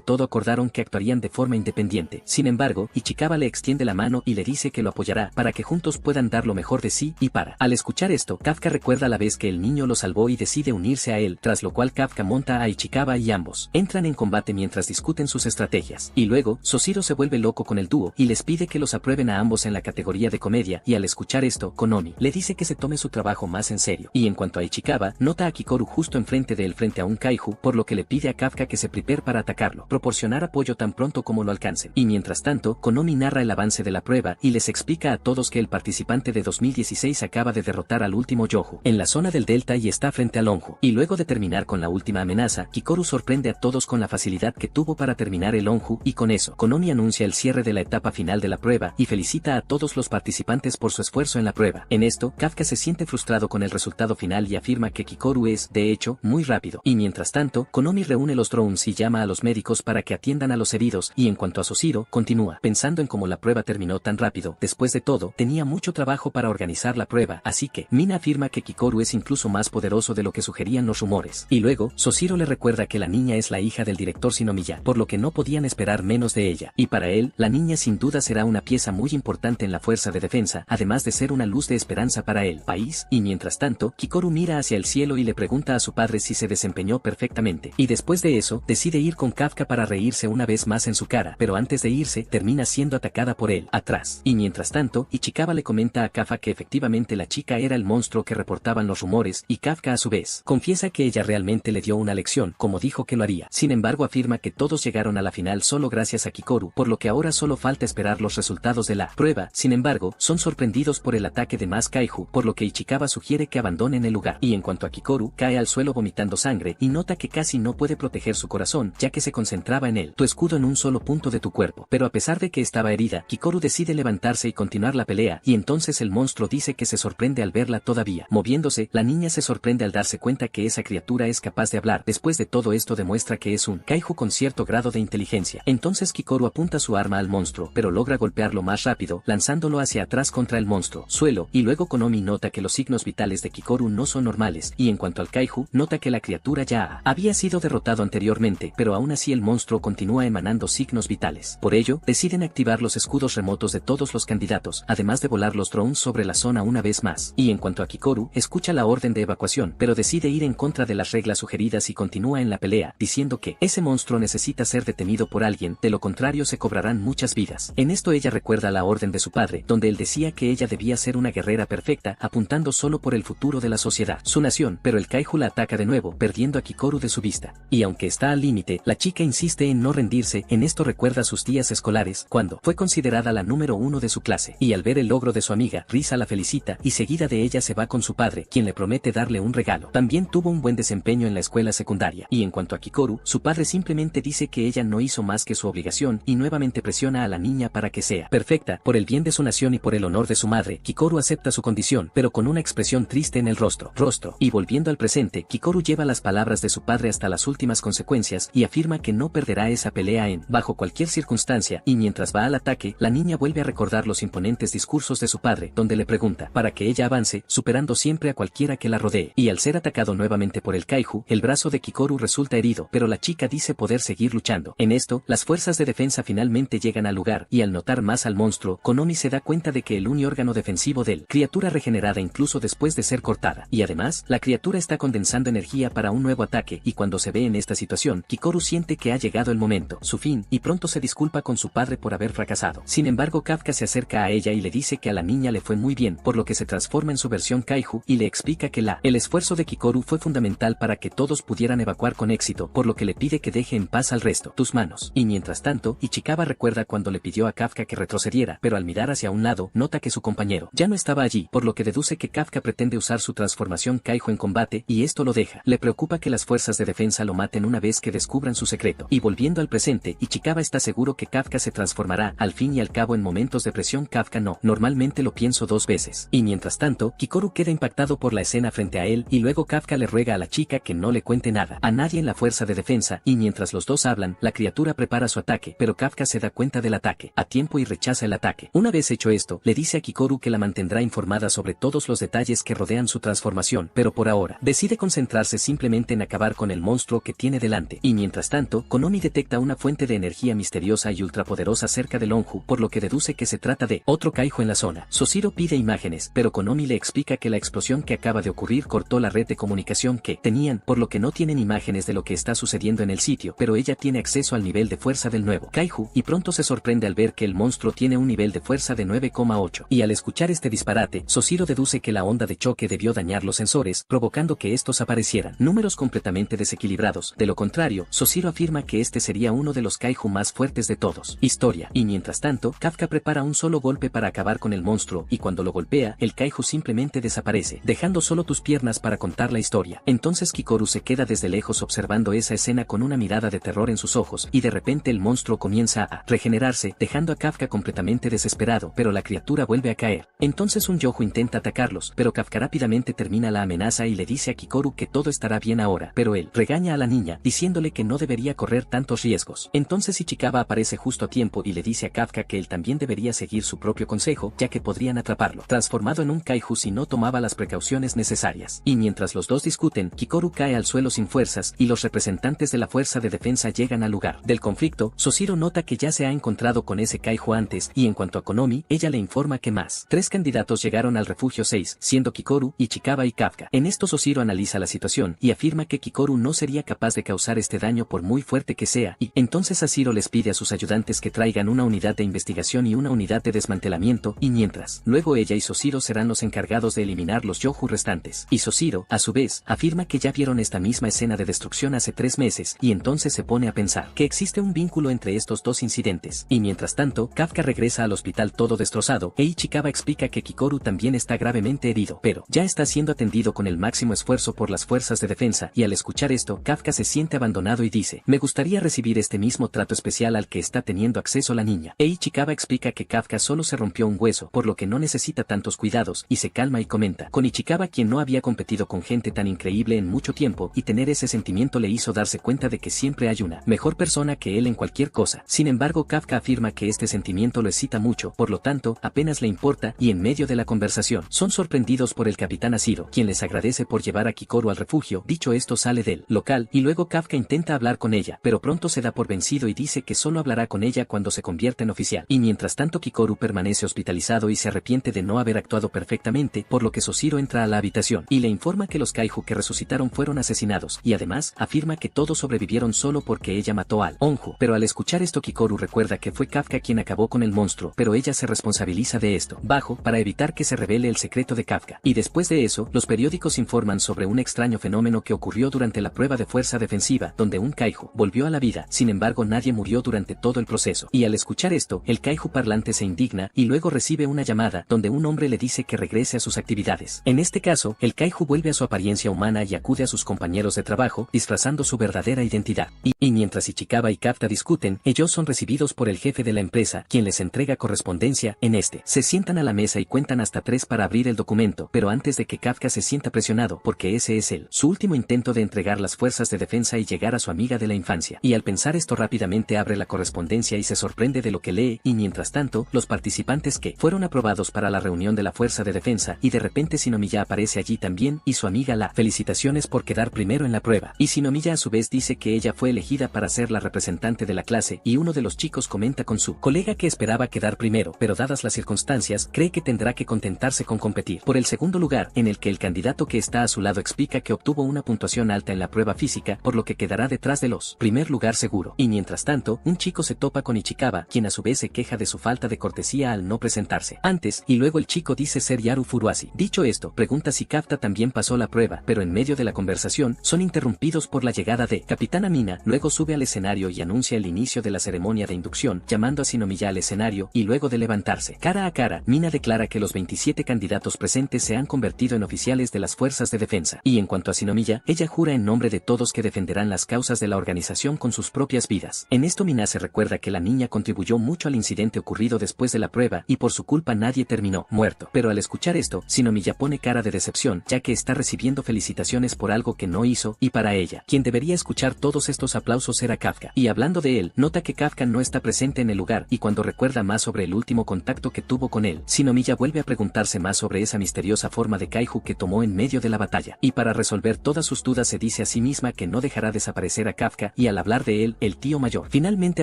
S2: todo acordaron que actuarían de forma independiente. Sin embargo, Ichikawa le extiende la mano y le dice que lo apoyará para que juntos puedan dar lo mejor de sí y para. Al escuchar esto, Kafka recuerda la vez que el niño lo salvó y decide unirse a él, tras lo cual Kafka monta a Ichikawa y ambos entran en combate mientras discuten sus estrategias. Y luego, Soshiro se vuelve loco con el dúo y les pide que los aprueben a ambos en la categoría de comedia y al escuchar esto, Konomi le dice que se tome su trabajo más en serio. Y en cuanto a Ichikawa, nota a Kikoru justo enfrente de él frente a un kaiju, por lo que le pide a Kafka que se prepare para atacarlo, proporcionar apoyo tan pronto como lo alcancen. Y mientras tanto, Konomi narra el avance de la prueba y les explica a todos que el participante de 2016 acaba de derrotar al último Yohu en la zona del delta y está frente a Lonju. Y luego de terminar con la última amenaza, Kikoru sorprende a todos con la facilidad que tuvo para terminar el Lonju y con eso, Konomi anuncia el cierre de la etapa final de la prueba y felicita a todos los participantes por su esfuerzo en la prueba. En esto, Kafka se siente frustrado con el resultado final y afirma que Kikoru es, de hecho, muy rápido. Y mientras tanto, Konomi reúne los drones y llama a los médicos para que atiendan a los heridos y en cuanto a Soshiro, continúa pensando en cómo la prueba terminó tan rápido. Después de todo, tenía mucho trabajo para organizar la prueba, así que Mina afirma que Kikoru es incluso más poderoso de lo que sugerían los rumores. Y luego, Soshiro le recuerda que la niña es la hija del director Shinomiya, por lo que no podían esperar menos de ella. Y para él, la niña sin duda será una pieza muy importante en la fuerza de defensa, además de ser una luz de esperanza para el país. Y mientras tanto, Kikoru mira hacia el cielo y le pregunta a su padre si se desempeñó perfectamente. Y después de eso, decide ir con Kafka para reírse una vez más en su cara, pero antes de irse, termina siendo atacada por él, atrás. Y mientras tanto, Ichikawa le comenta a Kafka que efectivamente la chica era el monstruo que reportaban los rumores, y Kafka a su vez, confiesa que ella realmente le dio una lección, como dijo que lo haría. Sin embargo afirma que todos llegaron a la final solo gracias a Kikoru, por lo que ahora solo falta esperar los resultados de la prueba. Sin embargo, son sorprendidos por el ataque de más kaiju, por lo que Ichikawa sugiere que abandonen el lugar. Y en cuanto a Kikoru, cae al suelo vomitando sangre, y nota que casi no puede proteger su corazón, ya que se concentraba en él, tu escudo en un solo punto de tu cuerpo. Pero a pesar de que estaba herida, Kikoru decide levantarse y continuar la pelea, y entonces el monstruo dice que se sorprende al verla todavía moviéndose. La niña se sorprende al darse cuenta que esa criatura es capaz de hablar. Después de todo esto demuestra que es un kaiju con cierto grado de inteligencia. Entonces Kikoru apunta su arma al monstruo, pero logra golpearlo más rápido, lanzándolo hacia atrás contra el monstruo, suelo, y luego Konomi nota que los signos vitales de Kikoru no son normales, y en cuanto al kaiju, nota que la criatura ya había sido derrotado anteriormente, pero aún así el monstruo continúa emanando signos vitales. Por ello, deciden activar los escudos remotos de todos los candidatos, además de volar los drones sobre la zona una vez más. Y en cuanto a Kikoru, escucha la orden de evacuación, pero decide ir en contra de las reglas sugeridas y continúa en la pelea, diciendo que ese monstruo necesita ser detenido por alguien, de lo contrario se cobrarán muchas vidas. En esto ella recuerda la orden de su padre, donde él decía que ella debía ser una guerrera perfecta, apuntando solo por el futuro de la sociedad, su nación, pero el kaiju la ataca de nuevo, perdiendo a Kikoru de su vista. Y aunque está al límite, la chica insiste en no rendirse. En esto recuerda sus días escolares, cuando fue considerada la número 1 de su clase, y al ver el logro de su amiga, Risa la felicita, y seguida de ella se va con su padre, padre, quien le promete darle un regalo. También tuvo un buen desempeño en la escuela secundaria. Y en cuanto a Kikoru, su padre simplemente dice que ella no hizo más que su obligación y nuevamente presiona a la niña para que sea perfecta. Por el bien de su nación y por el honor de su madre, Kikoru acepta su condición, pero con una expresión triste en el rostro. Y volviendo al presente, Kikoru lleva las palabras de su padre hasta las últimas consecuencias y afirma que no perderá esa pelea bajo cualquier circunstancia, y mientras va al ataque, la niña vuelve a recordar los imponentes discursos de su padre, donde le pregunta para que ella avance, superando siempre a cualquiera que la rodee. Y al ser atacado nuevamente por el Kaiju, el brazo de Kikoru resulta herido, pero la chica dice poder seguir luchando. En esto, las fuerzas de defensa finalmente llegan al lugar, y al notar más al monstruo, Konomi se da cuenta de que el órgano defensivo del criatura regenerada incluso después de ser cortada, y además, la criatura está condensando energía para un nuevo ataque, y cuando se ve en esta situación, Kikoru siente que ha llegado el momento, su fin, y pronto se disculpa con su padre por haber fracasado. Sin embargo, Kafka se acerca a ella y le dice que a la niña le fue muy bien, por lo que se transforma en su versión Kaiju, y le explica que el esfuerzo de Kikoru fue fundamental para que todos pudieran evacuar con éxito, por lo que le pide que deje en paz al resto, tus manos. Y mientras tanto, Ichikawa recuerda cuando le pidió a Kafka que retrocediera, pero al mirar hacia un lado, nota que su compañero ya no estaba allí, por lo que deduce que Kafka pretende usar su transformación Kaiju en combate, y esto lo deja. Le preocupa que las fuerzas de defensa lo maten una vez que descubran su secreto. Y volviendo al presente, Ichikawa está seguro que Kafka se transformará. Al fin y al cabo, en momentos de presión Kafka no. Normalmente lo pienso 2 veces. Y mientras tanto, Kikoru queda impactado por la escena frente a él, y luego Kafka le ruega a la chica que no le cuente nada a nadie en la fuerza de defensa, y mientras los dos hablan, la criatura prepara su ataque, pero Kafka se da cuenta del ataque a tiempo y rechaza el ataque. Una vez hecho esto, le dice a Kikoru que la mantendrá informada sobre todos los detalles que rodean su transformación, pero por ahora, decide concentrarse simplemente en acabar con el monstruo que tiene delante. Y mientras tanto, Konomi detecta una fuente de energía misteriosa y ultrapoderosa cerca del Onju, por lo que deduce que se trata de otro Kaiju en la zona. Soshiro pide imágenes, pero Konomi le explica que la explosión que acaba de ocurrir cortó la red de comunicación que tenían, por lo que no tienen imágenes de lo que está sucediendo en el sitio, pero ella tiene acceso al nivel de fuerza del nuevo Kaiju, y pronto se sorprende al ver que el monstruo tiene un nivel de fuerza de 9,8. Y al escuchar este disparate, Soshiro deduce que la onda de choque debió dañar los sensores, provocando que estos aparecieran números completamente desequilibrados. De lo contrario, Soshiro afirma que este sería uno de los Kaiju más fuertes de todos. Historia. Y mientras tanto, Kafka prepara un solo golpe para acabar con el monstruo, y cuando lo golpea, el Kaiju simplemente desaparece, dejando solo tus piernas para contar la historia. Entonces Kikoru se queda desde lejos observando esa escena con una mirada de terror en sus ojos, y de repente el monstruo comienza a regenerarse, dejando a Kafka completamente desesperado, pero la criatura vuelve a caer. Entonces un Yojo intenta atacarlos, pero Kafka rápidamente termina la amenaza y le dice a Kikoru que todo estará bien ahora, pero él regaña a la niña, diciéndole que no debería correr tantos riesgos. Entonces Ichikawa aparece justo a tiempo y le dice a Kafka que él también debería seguir su propio consejo, ya que podrían atraparlo, transformado en un Kaiju si no tomaba las precauciones necesarias. Y mientras los dos discuten, Kikoru cae al suelo sin fuerzas, y los representantes de la fuerza de defensa llegan al lugar del conflicto. Soshiro nota que ya se ha encontrado con ese Kaiju antes, y en cuanto a Konomi, ella le informa que más 3 candidatos llegaron al refugio 6, siendo Kikoru, Ichikawa y Kafka. En esto Soshiro analiza la situación, y afirma que Kikoru no sería capaz de causar este daño por muy fuerte que sea, y entonces Ashiro les pide a sus ayudantes que traigan una unidad de investigación y una unidad de desmantelamiento, y mientras, luego ella y Soshiro serán los encargados de eliminar los Yohu restantes. Y Soshiro, a su vez, afirma que ya vieron esta misma escena de destrucción hace 3 meses, y entonces se pone a pensar que existe un vínculo entre estos dos incidentes. Y mientras tanto, Kafka regresa al hospital todo destrozado, e Ichikawa explica que Kikoru también está gravemente herido, pero ya está siendo atendido con el máximo esfuerzo por las fuerzas de defensa, y al escuchar esto, Kafka se siente abandonado y dice, me gustaría recibir este mismo trato especial al que está teniendo acceso la niña. E Ichikawa explica que Kafka solo se rompió un hueso, por lo que no necesita tantos cuidados, y se calma y comenta, con Ichikawa quien no había competido con gente tan increíble en mucho tiempo, y tener ese sentimiento le hizo darse cuenta de que siempre hay una mejor persona que él en cualquier cosa. Sin embargo, Kafka afirma que este sentimiento lo excita mucho, por lo tanto, apenas le importa, y en medio de la conversación, son sorprendidos por el capitán Ashiro, quien les agradece por llevar a Kikoru al refugio. Dicho esto, sale del local, y luego Kafka intenta hablar con ella, pero pronto se da por vencido y dice que solo hablará con ella cuando se convierta en oficial. Y mientras tanto Kikoru permanece hospitalizado y se arrepiente de no haber actuado perfectamente, por lo que Soshiro entra a la habitación, y le informa que los Kaiju que resucitaron fueron asesinados, y además, afirma que todos sobrevivieron solo porque ella mató al Onju. Pero al escuchar esto Kikoru recuerda que fue Kafka quien acabó con el monstruo, pero ella se responsabiliza de esto, para evitar que se revele el secreto de Kafka. Y después de eso, los periódicos informan sobre un extraño fenómeno que ocurrió durante la prueba de fuerza defensiva, donde un Kaiju volvió a la vida, sin embargo nadie murió durante todo el proceso. Y al escuchar esto, el Kaiju parlante se indigna, y luego recibe una llamada, donde un hombre le dice que regrese a sus actividades. En este caso, el Kaiju vuelve a su apariencia humana y acude a sus compañeros de trabajo, disfrazando su verdadera identidad. Y mientras Ichikawa y Kafka discuten, ellos son recibidos por el jefe de la empresa, quien les entrega correspondencia. Se sientan a la mesa y cuentan hasta 3 para abrir el documento, pero antes de que Kafka se sienta presionado, porque ese es su último intento de entregar las fuerzas de defensa y llegar a su amiga de la infancia. Y al pensar esto rápidamente abre la correspondencia y se sorprende de lo que lee, y mientras tanto, los participantes que fueron aprobados para la reunión de la fuerza de defensa, y de repente Shinomiya aparece allí también, y su amiga la felicitaciones por quedar primero en la prueba. Y Shinomiya a su vez dice que ella fue elegida para ser la representante de la clase, y uno de los chicos comenta con su colega que esperaba quedar primero, pero dadas las circunstancias, cree que tendrá que contentarse con competir por el segundo lugar, en el que el candidato que está a su lado explica que obtuvo una puntuación alta en la prueba física, por lo que quedará detrás de los primer lugar seguro. Y mientras tanto, un chico se topa con Ichikawa, quien a su vez se queja de su falta de cortesía al no presentarse antes, y luego el chico dice ser Yaru Furuasi. Dicho esto, pregunta si Kafka también pasó la prueba, pero en medio de la conversación, son interrumpidos por la llegada de Capitana Mina. Luego sube al escenario y anuncia el inicio de la ceremonia de inducción, llamando a Shinomiya al escenario, y luego de levantarse cara a cara, Mina declara que los 27 candidatos presentes se han convertido en oficiales de las fuerzas de defensa. Y en cuanto a Shinomiya, ella jura en nombre de todos que defenderán las causas de la organización con sus propias vidas. En esto Mina se recuerda que la niña contribuyó mucho al incidente ocurrido después de la prueba, y por su culpa nadie terminó muerto. Pero al escuchar esto, Shinomiya pone cara de decepción, ya que está recibiendo felicitaciones por algo que no hizo, y para ella, quien debería escuchar todos estos aplausos era Kafka. Y hablando de él, nota que Kafka no está presente en el lugar, y cuando recuerda más sobre el último contacto que tuvo con él, Shinomiya vuelve a preguntarse más sobre esa misteriosa forma de Kaiju que tomó en medio de la batalla. Y para resolver todas sus dudas se dice a sí misma que no dejará desaparecer a Kafka, y al hablar de él, el tío mayor finalmente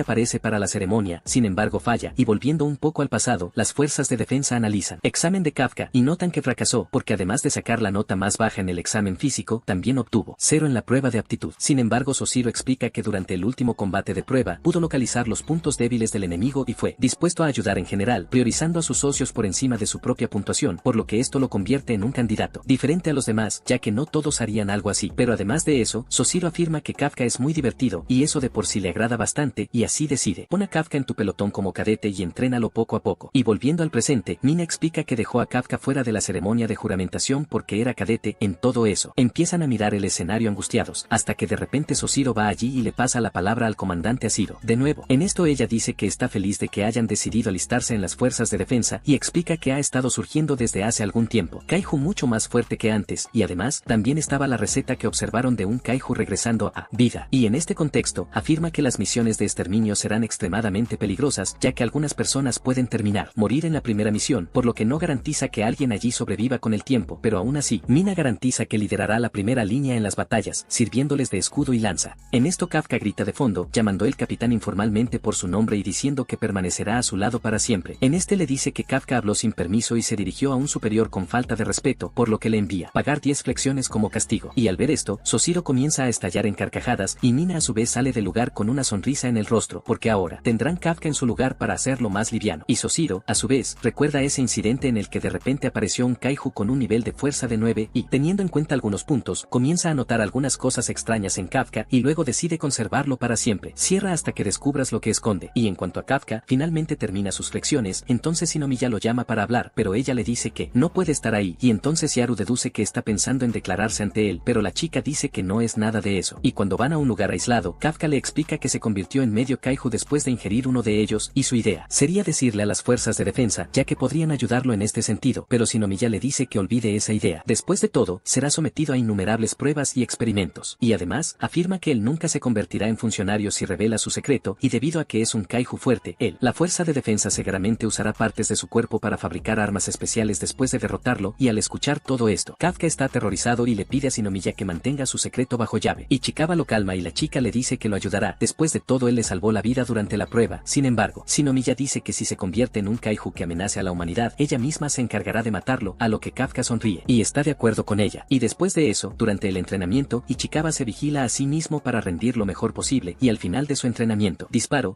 S2: aparece para la ceremonia, sin embargo falla, y volviendo un poco al pasado, las fuerzas de defensa analizan examen de Kafka, y notan que fracasó, porque además de sacar la nota más baja en el examen físico, también obtuvo 0 en la prueba de aptitud. Sin embargo, Soshiro explica que durante el último combate de prueba, pudo localizar los puntos débiles del enemigo y fue dispuesto a ayudar en general, priorizando a sus socios por encima de su propia puntuación, por lo que esto lo convierte en un candidato diferente a los demás, ya que no todos harían algo así. Pero además de eso, Soshiro afirma que Kafka es muy divertido, y eso de por sí le agrada bastante, y así decide: pon a Kafka en tu pelotón como cadete y entrénalo poco a poco. Y volviendo al presente, Mina explica que dejó a Kafka fuera de la ceremonia de juramentación porque era cadete. En todo eso, empiezan a mirar el escenario angustiados, hasta que de repente Soshiro va allí y le pasa la palabra al comandante Asiro. De nuevo, en esto ella dice que está feliz de que hayan decidido alistarse en las fuerzas de defensa, y explica que ha estado surgiendo desde hace algún tiempo Kaiju mucho más fuerte que antes, y además, también estaba la receta que observaron de un Kaiju regresando a vida. Y en este contexto, afirma que las misiones de exterminio serán extremadamente peligrosas, ya que algunas personas pueden morir en la primera misión, por lo que no garantiza que alguien allí sobreviva con el tiempo, pero aún así, Mina garantiza que liderará la primera línea en las batallas, sirviéndoles de escudo y lanza. En esto Kafka grita de fondo, llamando el capitán informalmente por su nombre y diciendo que permanecerá a su lado para siempre. En este le dice que Kafka habló sin permiso y se dirigió a un superior con falta de respeto, por lo que le envía pagar 10 flexiones como castigo. Y al ver esto, Soshiro comienza a estallar en carcajadas, y Mina a su vez sale del lugar con una sonrisa en el rostro, porque ahora tendrán Kafka en su lugar para hacerlo más liviano. Y Soshiro, a su vez, recuerda ese incidente en el que de repente apareció un Kaiju con un nivel de fuerza de 9, y, teniendo en cuenta algunos puntos, comienza a notar algunas cosas extrañas en Kafka, y luego decide conservarlo para siempre. Cierra hasta que descubras lo que esconde. Y en cuanto a Kafka, finalmente termina sus flexiones, entonces Shinomiya lo llama para hablar, pero ella le dice que no puede estar ahí, y entonces Yaru deduce que está pensando en declararse ante él, pero la chica dice que no es nada de eso. Y cuando van a un lugar aislado, Kafka le explica que se convirtió en medio Kaiju después de ingerir uno de ellos, y su idea sería decirle a las fuerzas de defensa, ya que podrían ayudarlo en este sentido, pero Shinomiya le dice que olvide esa idea. Después de todo, será sometido a innumerables pruebas y experimentos, y además, afirma que él nunca se convertirá en funcionario si revela su secreto, y debido a que es un Kaiju fuerte, la fuerza de defensa seguramente usará partes de su cuerpo para fabricar armas especiales después de derrotarlo, y al escuchar todo esto, Kafka está aterrorizado y le pide a Shinomiya que mantenga su secreto bajo llave. Ichikawa lo calma y la chica le dice que lo ayudará. Después de todo, él le salvó la vida durante la prueba. Sin embargo, Shinomiya dice que si se convierte en un Kaiju que amenace a la humanidad, ella misma se encargará de matarlo, a lo que Kafka sonríe y está de acuerdo con ella. Y después de eso, durante el entrenamiento, Ichikawa se vigila a sí mismo para rendir lo mejor posible, y al final de su entrenamiento,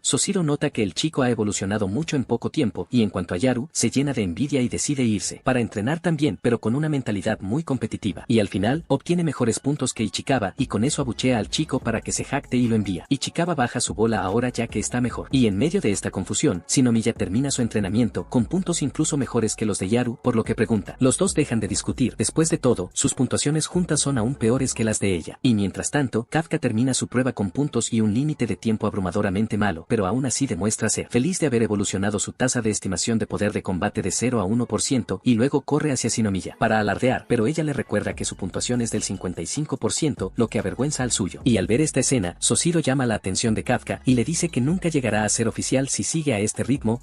S2: Soshiro nota que el chico ha evolucionado mucho en poco tiempo, y en cuanto a Yaru, se llena de envidia y decide irse para entrenar también, pero con una mentalidad muy competitiva, y al final, obtiene mejores puntos que Ichikawa, y con eso abuchea al chico para que se jacte y lo envía. Ichikawa baja su bola ahora ya que está mejor, y en medio de esta confusión, Shinomiya termina su entrenamiento con puntos incluso mejores que los de Yaru, por lo que pregunta: ¿los dos dejan de discutir. Después de todo, sus puntuaciones juntas son aún peores que las de ella. Y mientras tanto, Kafka termina su prueba con puntos y un límite de tiempo abrumadoramente malo, pero aún así demuestra ser feliz de haber evolucionado su tasa de estimación de poder de combate de 0 a 1% y luego corre hacia Shinomiya para alardear, pero ella le recuerda que su puntuación es del 55%, lo que avergüenza al suyo. Y al ver esta escena, Soshiro llama la atención de Kafka y le dice que nunca llegará a ser oficial si sigue a este ritmo.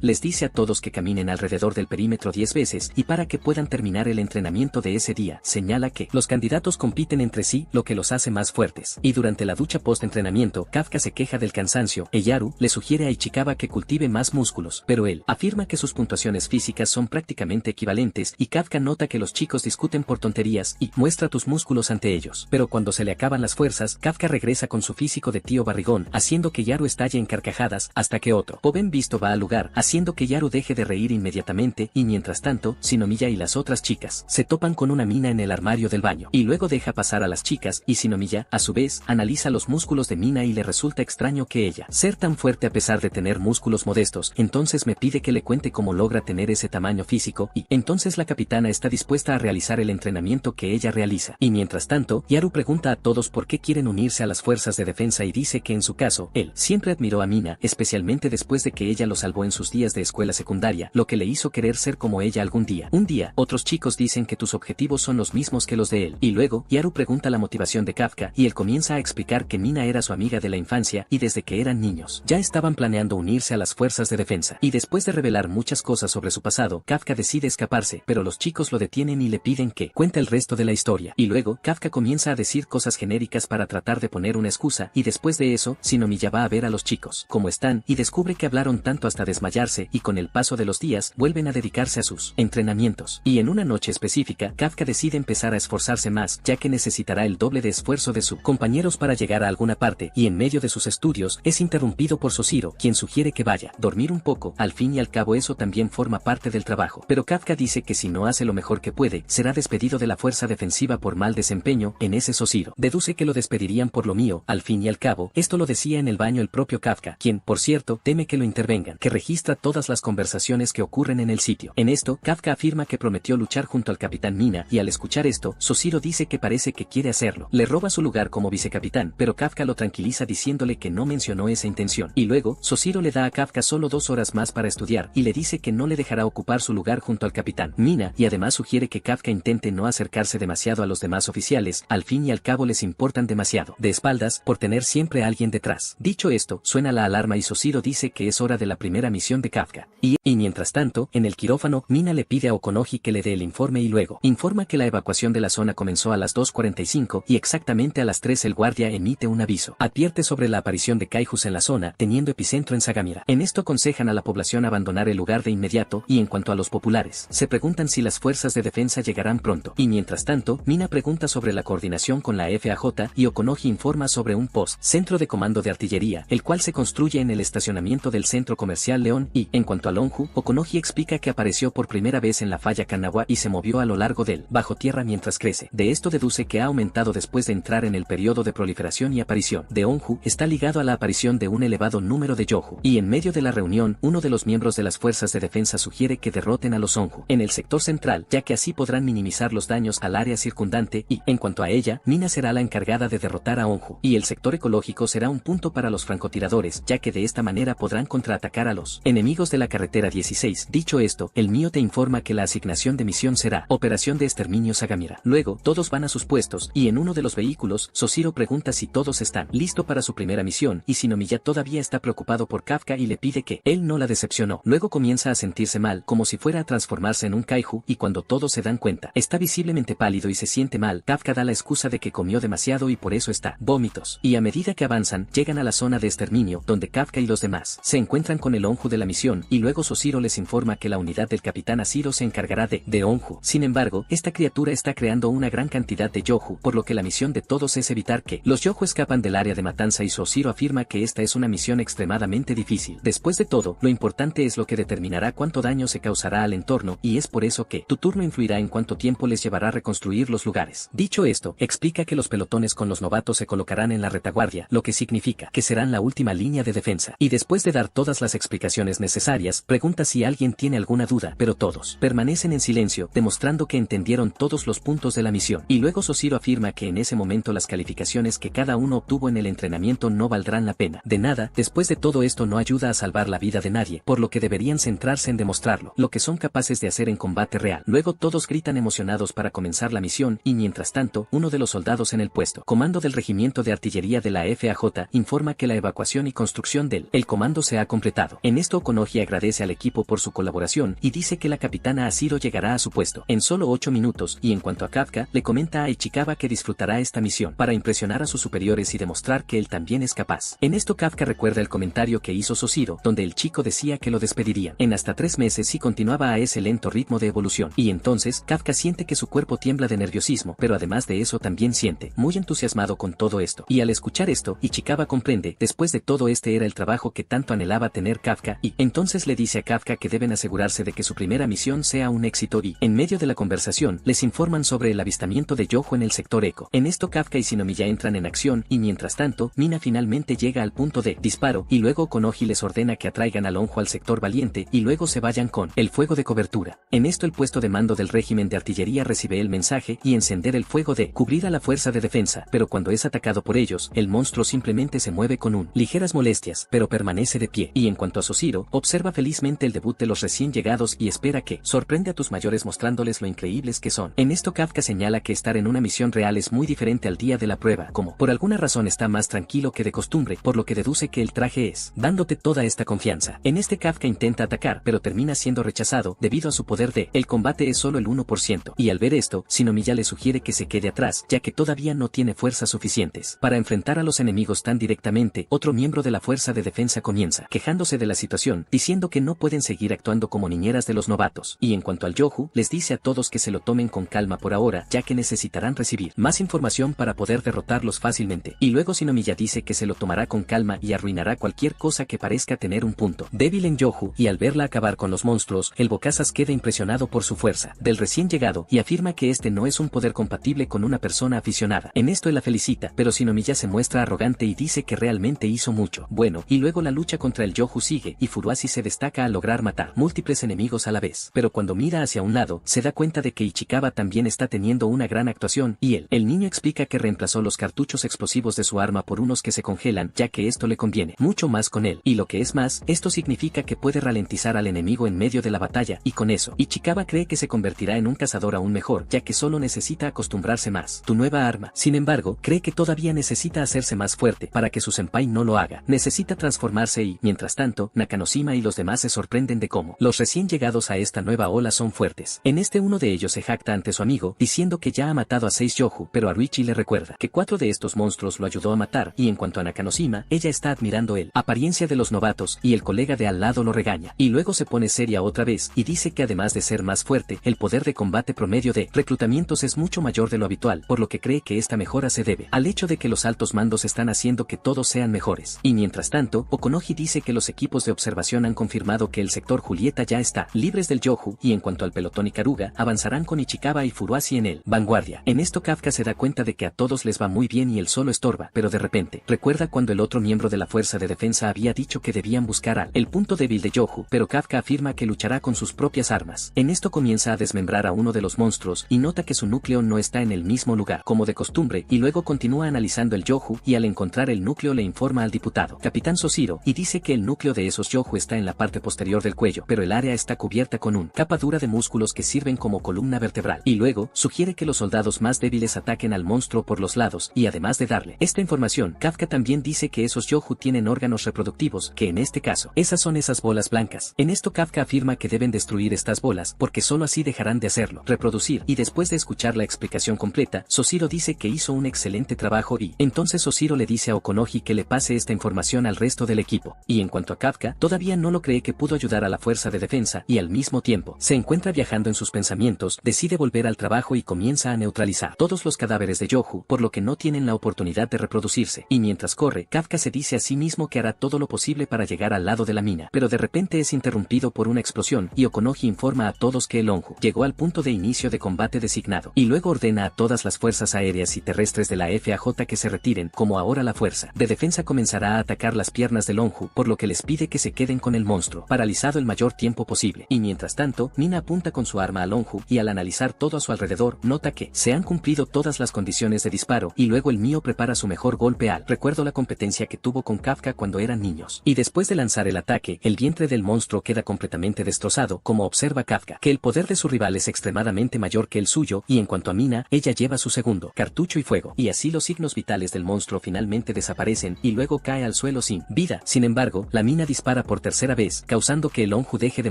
S2: Les dice a todos que caminen alrededor del perímetro 10 veces y para que puedan terminar el entrenamiento de ese día, señala que los candidatos compiten entre sí, lo que los hace más fuertes. Y durante la ducha post-entrenamiento, Kafka se queja del cansancio. Yaru le sugiere a Ichikawa que cultive más músculos, pero él afirma que sus puntuaciones físicas son prácticamente equivalentes y Kafka nota que los chicos discuten por tonterías y muestra tus músculos ante ellos. Pero cuando se le acaban las fuerzas, Kafka regresa con su físico de tío barrigón, haciendo que Yaru estalle en carcajadas hasta que otro joven visto va al lugar, haciendo que Yaru deje de reír inmediatamente y mientras tanto, Shinomiya y las otras chicas se topan con una mina en el armario del baño y luego deja pasar a las chicas y Shinomiya, a su vez, analiza los músculos de Mina y le resulta extraño que ella ser tan fuerte a pesar de tener músculos modestos, entonces me pide que le cuente cómo logra tener ese tamaño físico y entonces la capitana está dispuesta a realizar el entrenamiento que ella realiza. Y mientras tanto, Yaru pregunta a todos por qué quieren unirse a las fuerzas de defensa y dice que en su caso, él siempre admiró a Mina, especialmente después de que ella lo salvó en sus días de escuela secundaria, lo que le hizo querer ser como ella algún día. Un día, otros chicos dicen que tus objetivos son los mismos que los de él. Y luego, Yaru pregunta la motivación de Kafka y él comienza a explicar que Mina era su amiga de la infancia y desde que eran niños ya estaban planeando unirse a las fuerzas de defensa. Y después de revelar muchas cosas sobre su pasado, Kafka decide escaparse, pero los chicos lo detienen y le piden que cuente el resto de la historia. Y luego, Kafka comienza a decir cosas genéricas para tratar de poner una excusa y después de eso, Shinomiya va a ver a los chicos cómo están y descubre que hablaron tanto hasta desmayarse y con el paso de los días vuelven a dedicarse a sus entrenamientos. Y en una noche específica, Kafka decide empezar a esforzarse más, ya que necesitará el doble de esfuerzo de sus compañeros para llegar a alguna parte, y en medio de sus estudios, es interrumpido por Soshiro, quien sugiere que vaya a dormir un poco. Al fin y al cabo eso también forma parte del trabajo. Pero Kafka dice que si no hace lo mejor que puede, será despedido de la fuerza defensiva por mal desempeño. En ese Soshiro deduce que lo despedirían por lo mío. Al fin y al cabo, esto lo decía en el baño el propio Kafka, quien, por cierto, teme que lo intervengan, que registra todas las conversaciones que ocurren en el sitio. En esto, Kafka afirma que prometió luchar junto al capitán Mina, y al escuchar esto, Soshiro dice que parece que quiere hacerlo. Le roba su lugar como vicecapitán, pero Kafka lo tranquiliza diciéndole que no mencionó esa intención. Y luego, Soshiro le da a Kafka solo 2 horas más para estudiar, y le dice que no le dejará ocupar su lugar junto al capitán Mina, y además sugiere que Kafka intente no acercarse demasiado a los demás oficiales, al fin y al cabo les importan demasiado de espaldas por tener siempre a alguien detrás. Dicho esto, suena la alarma y Soshiro dice que es hora de la primera misión de Kafka. Y mientras tanto, en el quirófano, Mina le pide a Okonoji que le dé el informe y luego informa que la evacuación de la zona comenzó a las 2:45 y exactamente a las 3 el guardia emite un aviso. Advierte sobre la aparición de kaijus en la zona, teniendo epicentro en Sagamira. En esto aconsejan a la población abandonar el lugar de inmediato y en cuanto a los populares, se preguntan si las fuerzas de defensa llegarán pronto. Y mientras tanto, Mina pregunta sobre la coordinación con la FAJ y Okonoji informa sobre un centro de comando de artillería, el cual se construye en el estacionamiento del centro comercial León y, en cuanto a Lonju, Okonoji explica que apareció por primera vez en la falla Kanawa y se movió a lo largo del bajo tierra mientras crece. De esto deduce que ha aumentado después de entrar en el periodo de proliferación y aparición de Onju está ligado a la aparición de un elevado número de Yohu. Y en medio de la reunión, uno de los miembros de las fuerzas de defensa sugiere que derroten a los Onju en el sector central, ya que así podrán minimizar los daños al área circundante y, en cuanto a ella, Mina será la encargada de derrotar a Onju. Y el sector ecológico será un punto para los francotiradores, ya que de esta manera podrán contraatacar a los enemigos de la carretera 16. Dicho esto, el mío te informa que la asignación de misión será Operación de Exterminio Sagamira. Luego, todos van a sus puestos, y en uno de los vehículos, Soshiro pregunta si todos están listos para su primera misión, y Shinomiya todavía está preocupado por Kafka y le pide que él no la decepcionó. Luego comienza a sentirse mal, como si fuera a transformarse en un kaiju, y cuando todos se dan cuenta, está visiblemente pálido y se siente mal. Kafka da la excusa de que comió demasiado y por eso está vómitos. Y a medida que avanzan, llegan a la zona de exterminio, donde Kafka y los demás se encuentran con el Onju de la misión, y luego Soshiro les informa que la unidad del capitán Asiro se encargará de Onju. Sin embargo, esta criatura está creando una gran cantidad de Yohu, por lo que la misión de todos es evitar que los Yohu escapan del área de matanza y Soshiro afirma que esta es una misión extremadamente difícil. Después de todo, lo importante es lo que determinará cuánto daño se causará al entorno, y es por eso que tu turno influirá en cuánto tiempo les llevará a reconstruir los lugares. Dicho esto, explica que los pelotones con los novatos se colocarán en la retaguardia, lo que significa que serán la última línea de defensa. Y después de dar todas las explicaciones necesarias, pregunta si alguien tiene alguna duda, pero todos permanecen en silencio, demostrando que entendieron todos los puntos de la misión. Y luego Soshiro afirma que en ese momento las calificaciones que cada uno obtuvo en el entrenamiento no valdrán la pena. De nada, después de todo esto no ayuda a salvar la vida de nadie, por lo que deberían centrarse en demostrarlo, lo que son capaces de hacer en combate real. Luego todos gritan emocionados para comenzar la misión, y mientras tanto, uno de los soldados en el puesto comando del regimiento de artillería de la FAJ informa que la evacuación y construcción del comando se ha completado. En esto Okonoji agradece al equipo por su colaboración y dice que la capitana Asiro llegará a su puesto en solo 8 minutos, y en cuanto a Kafka, le comenta a Ichikawa que disfrutará esta misión para impresionar a sus superiores y demostrar que él también es capaz. En esto Kafka recuerda el comentario que hizo Soshiro, donde el chico decía que lo despedirían en hasta 3 meses si continuaba a ese lento ritmo de evolución, y entonces Kafka siente que su cuerpo tiembla de nerviosismo, pero además de eso también siente muy entusiasmado con todo esto. Y al escuchar esto, Ichikawa comprende, después de todo este era el trabajo que tanto anhelaba tener Kafka, y entonces le dice a Kafka que deben asegurarse de que su primera misión sea un éxito, y en medio de la conversación les informan sobre el avistamiento de Yojo en el sector Eco. En esto Kafka y Shinomiya entran en acción, y mientras tanto Mina finalmente llega al punto de disparo, y luego Okonoji les ordena que atraigan al Onjo al sector Valiente y luego se vayan con el fuego de cobertura. En esto el puesto de mando del régimen de artillería recibe el mensaje y encender el fuego de cubrir a la fuerza de defensa, pero cuando es atacado por ellos, el monstruo simplemente se mueve con ligeras molestias, pero permanece de pie. Y en cuanto a Soshiro, observa felizmente el debut de los recién llegados y espera que sorprende a tus mayores mostrándoles lo increíbles que son. En esto Kafka señala que estar en una misión real es muy diferente al día de la prueba, como por alguna razón está más tranquilo que de costumbre, por lo que deduce que el traje es dándote toda esta confianza. En este Kafka intenta atacar, pero termina siendo rechazado debido a su poder de el combate es solo el 1%, y al ver esto, Shinomiya le sugiere que se quede atrás, ya que todavía no tiene fuerzas suficientes para enfrentar a los enemigos tan directamente. Otro miembro de la fuerza de defensa comienza quejándose de la situación, diciendo que no pueden seguir actuando como niñeras de los novatos, y en cuanto al Yohu, les dice a todos que se lo tomen con calma por ahora, ya que necesitarán recibir más información para poder derrotarlos fácilmente. Y luego Shinomiya dice que se lo tomará con calma y arruinará cualquier cosa que parezca tener un punto débil en Yohu, y al verla acabar con los monstruos, el Bokazas queda impresionado por su fuerza del recién llegado y afirma que este no es un poder compatible con una persona aficionada. En esto él la felicita, pero Shinomiya se muestra arrogante y dice que realmente hizo mucho bueno, y luego la lucha contra el Yohu sigue, y Furuashi se destaca al lograr matar múltiples enemigos a la vez, pero cuando mira hacia un lado, se da cuenta de que Ichikawa también está teniendo una gran actuación, y el niño explica que reemplazó los cartuchos explosivos de su arma por unos que se congelan, ya que esto le conviene mucho más con él, y lo que es más, esto significa que puede ralentizar al enemigo en medio de la batalla, y con eso, Ichikawa cree que se convertirá en un cazador aún mejor, ya que solo necesita acostumbrarse más. Tu nueva arma, sin embargo, cree que todavía necesita hacerse más fuerte para que su senpai no lo haga. Necesita transformarse y, mientras tanto, Nakanoshima y los demás se sorprenden de cómo los recién llegados a esta nueva ola son fuertes. En este uno de ellos se jacta ante su amigo, diciendo que ya ha matado a 6 Yohu, pero a Ruichi le recuerda que 4 de estos monstruos lo ayudó a matar, y en cuanto a Nakanoshima, ella está admirando el apariencia de los novatos, y el colega de al lado lo regaña, y luego se pone seria otra vez, y dice que además de ser más fuerte, el poder de combate promedio de reclutamientos es mucho mayor de lo habitual, por lo que cree que esta mejora se debe al hecho de que los altos mandos están haciendo que todos sean mejores. Y mientras tanto, Okonoji dice que los equipos de observación han confirmado que el sector Julieta ya está libres del Yohu, y en cuanto al pelotón Ikaruga, avanzarán con Ichikawa y Furuashi en el vanguardia. En esto Kafka se da cuenta de que a todos les va muy bien y él solo estorba, pero de repente, recuerda cuando el otro miembro de la fuerza de defensa había dicho que debían buscar el punto débil de Yohu, pero Kafka afirma que luchará con sus propias armas. En esto comienza a desmembrar a uno de los monstruos, y nota que su núcleo no está en el mismo lugar, como de costumbre, y luego continúa analizando el Yohu, y al encontrar el núcleo le informa al diputado Capitán Soshiro, y dice que el núcleo de esos Yohu está en la parte posterior del cuello, pero el área está cubierta con una capa dura de músculos que sirven como columna vertebral, y luego sugiere que los soldados más débiles ataquen al monstruo por los lados, y además de darle esta información, Kafka también dice que esos Yohu tienen órganos reproductivos, que en este caso, esas son esas bolas blancas. En esto Kafka afirma que deben destruir estas bolas, porque solo así dejarán de hacerlo, reproducir, y después de escuchar la explicación completa, Soshiro dice que hizo un excelente trabajo y, entonces Soshiro le dice a Okonoji que le pase esta información al resto del equipo, y en cuanto a Kafka, todavía no lo cree que pudo ayudar a la fuerza de defensa, y al mismo tiempo, se encuentra viajando en sus pensamientos, decide volver al trabajo y comienza a neutralizar todos los cadáveres de Yohu, por lo que no tienen la oportunidad de reproducirse, y mientras corre, Kafka se dice a sí mismo que hará todo lo posible para llegar al lado de la mina, pero de repente es interrumpido por una explosión, y Okonoji informa a todos que el Onju llegó al punto de inicio de combate designado, y luego ordena a todas las fuerzas aéreas y terrestres de la FAJ que se retiren, como ahora la fuerza de defensa comenzará a atacar las piernas del Onju, por lo que les pide que se queden con el monstruo paralizado el mayor tiempo posible, y mientras tanto, Mina apunta apunta con su arma a Lonju y al analizar todo a su alrededor, nota que se han cumplido todas las condiciones de disparo y luego el mío prepara su mejor golpe al. Recuerdo la competencia que tuvo con Kafka cuando eran niños. Y después de lanzar el ataque, el vientre del monstruo queda completamente destrozado, como observa Kafka, que el poder de su rival es extremadamente mayor que el suyo, y en cuanto a Mina, ella lleva su segundo cartucho y fuego. Y así los signos vitales del monstruo finalmente desaparecen y luego cae al suelo sin vida. Sin embargo, la Mina dispara por tercera vez, causando que el Lonju deje de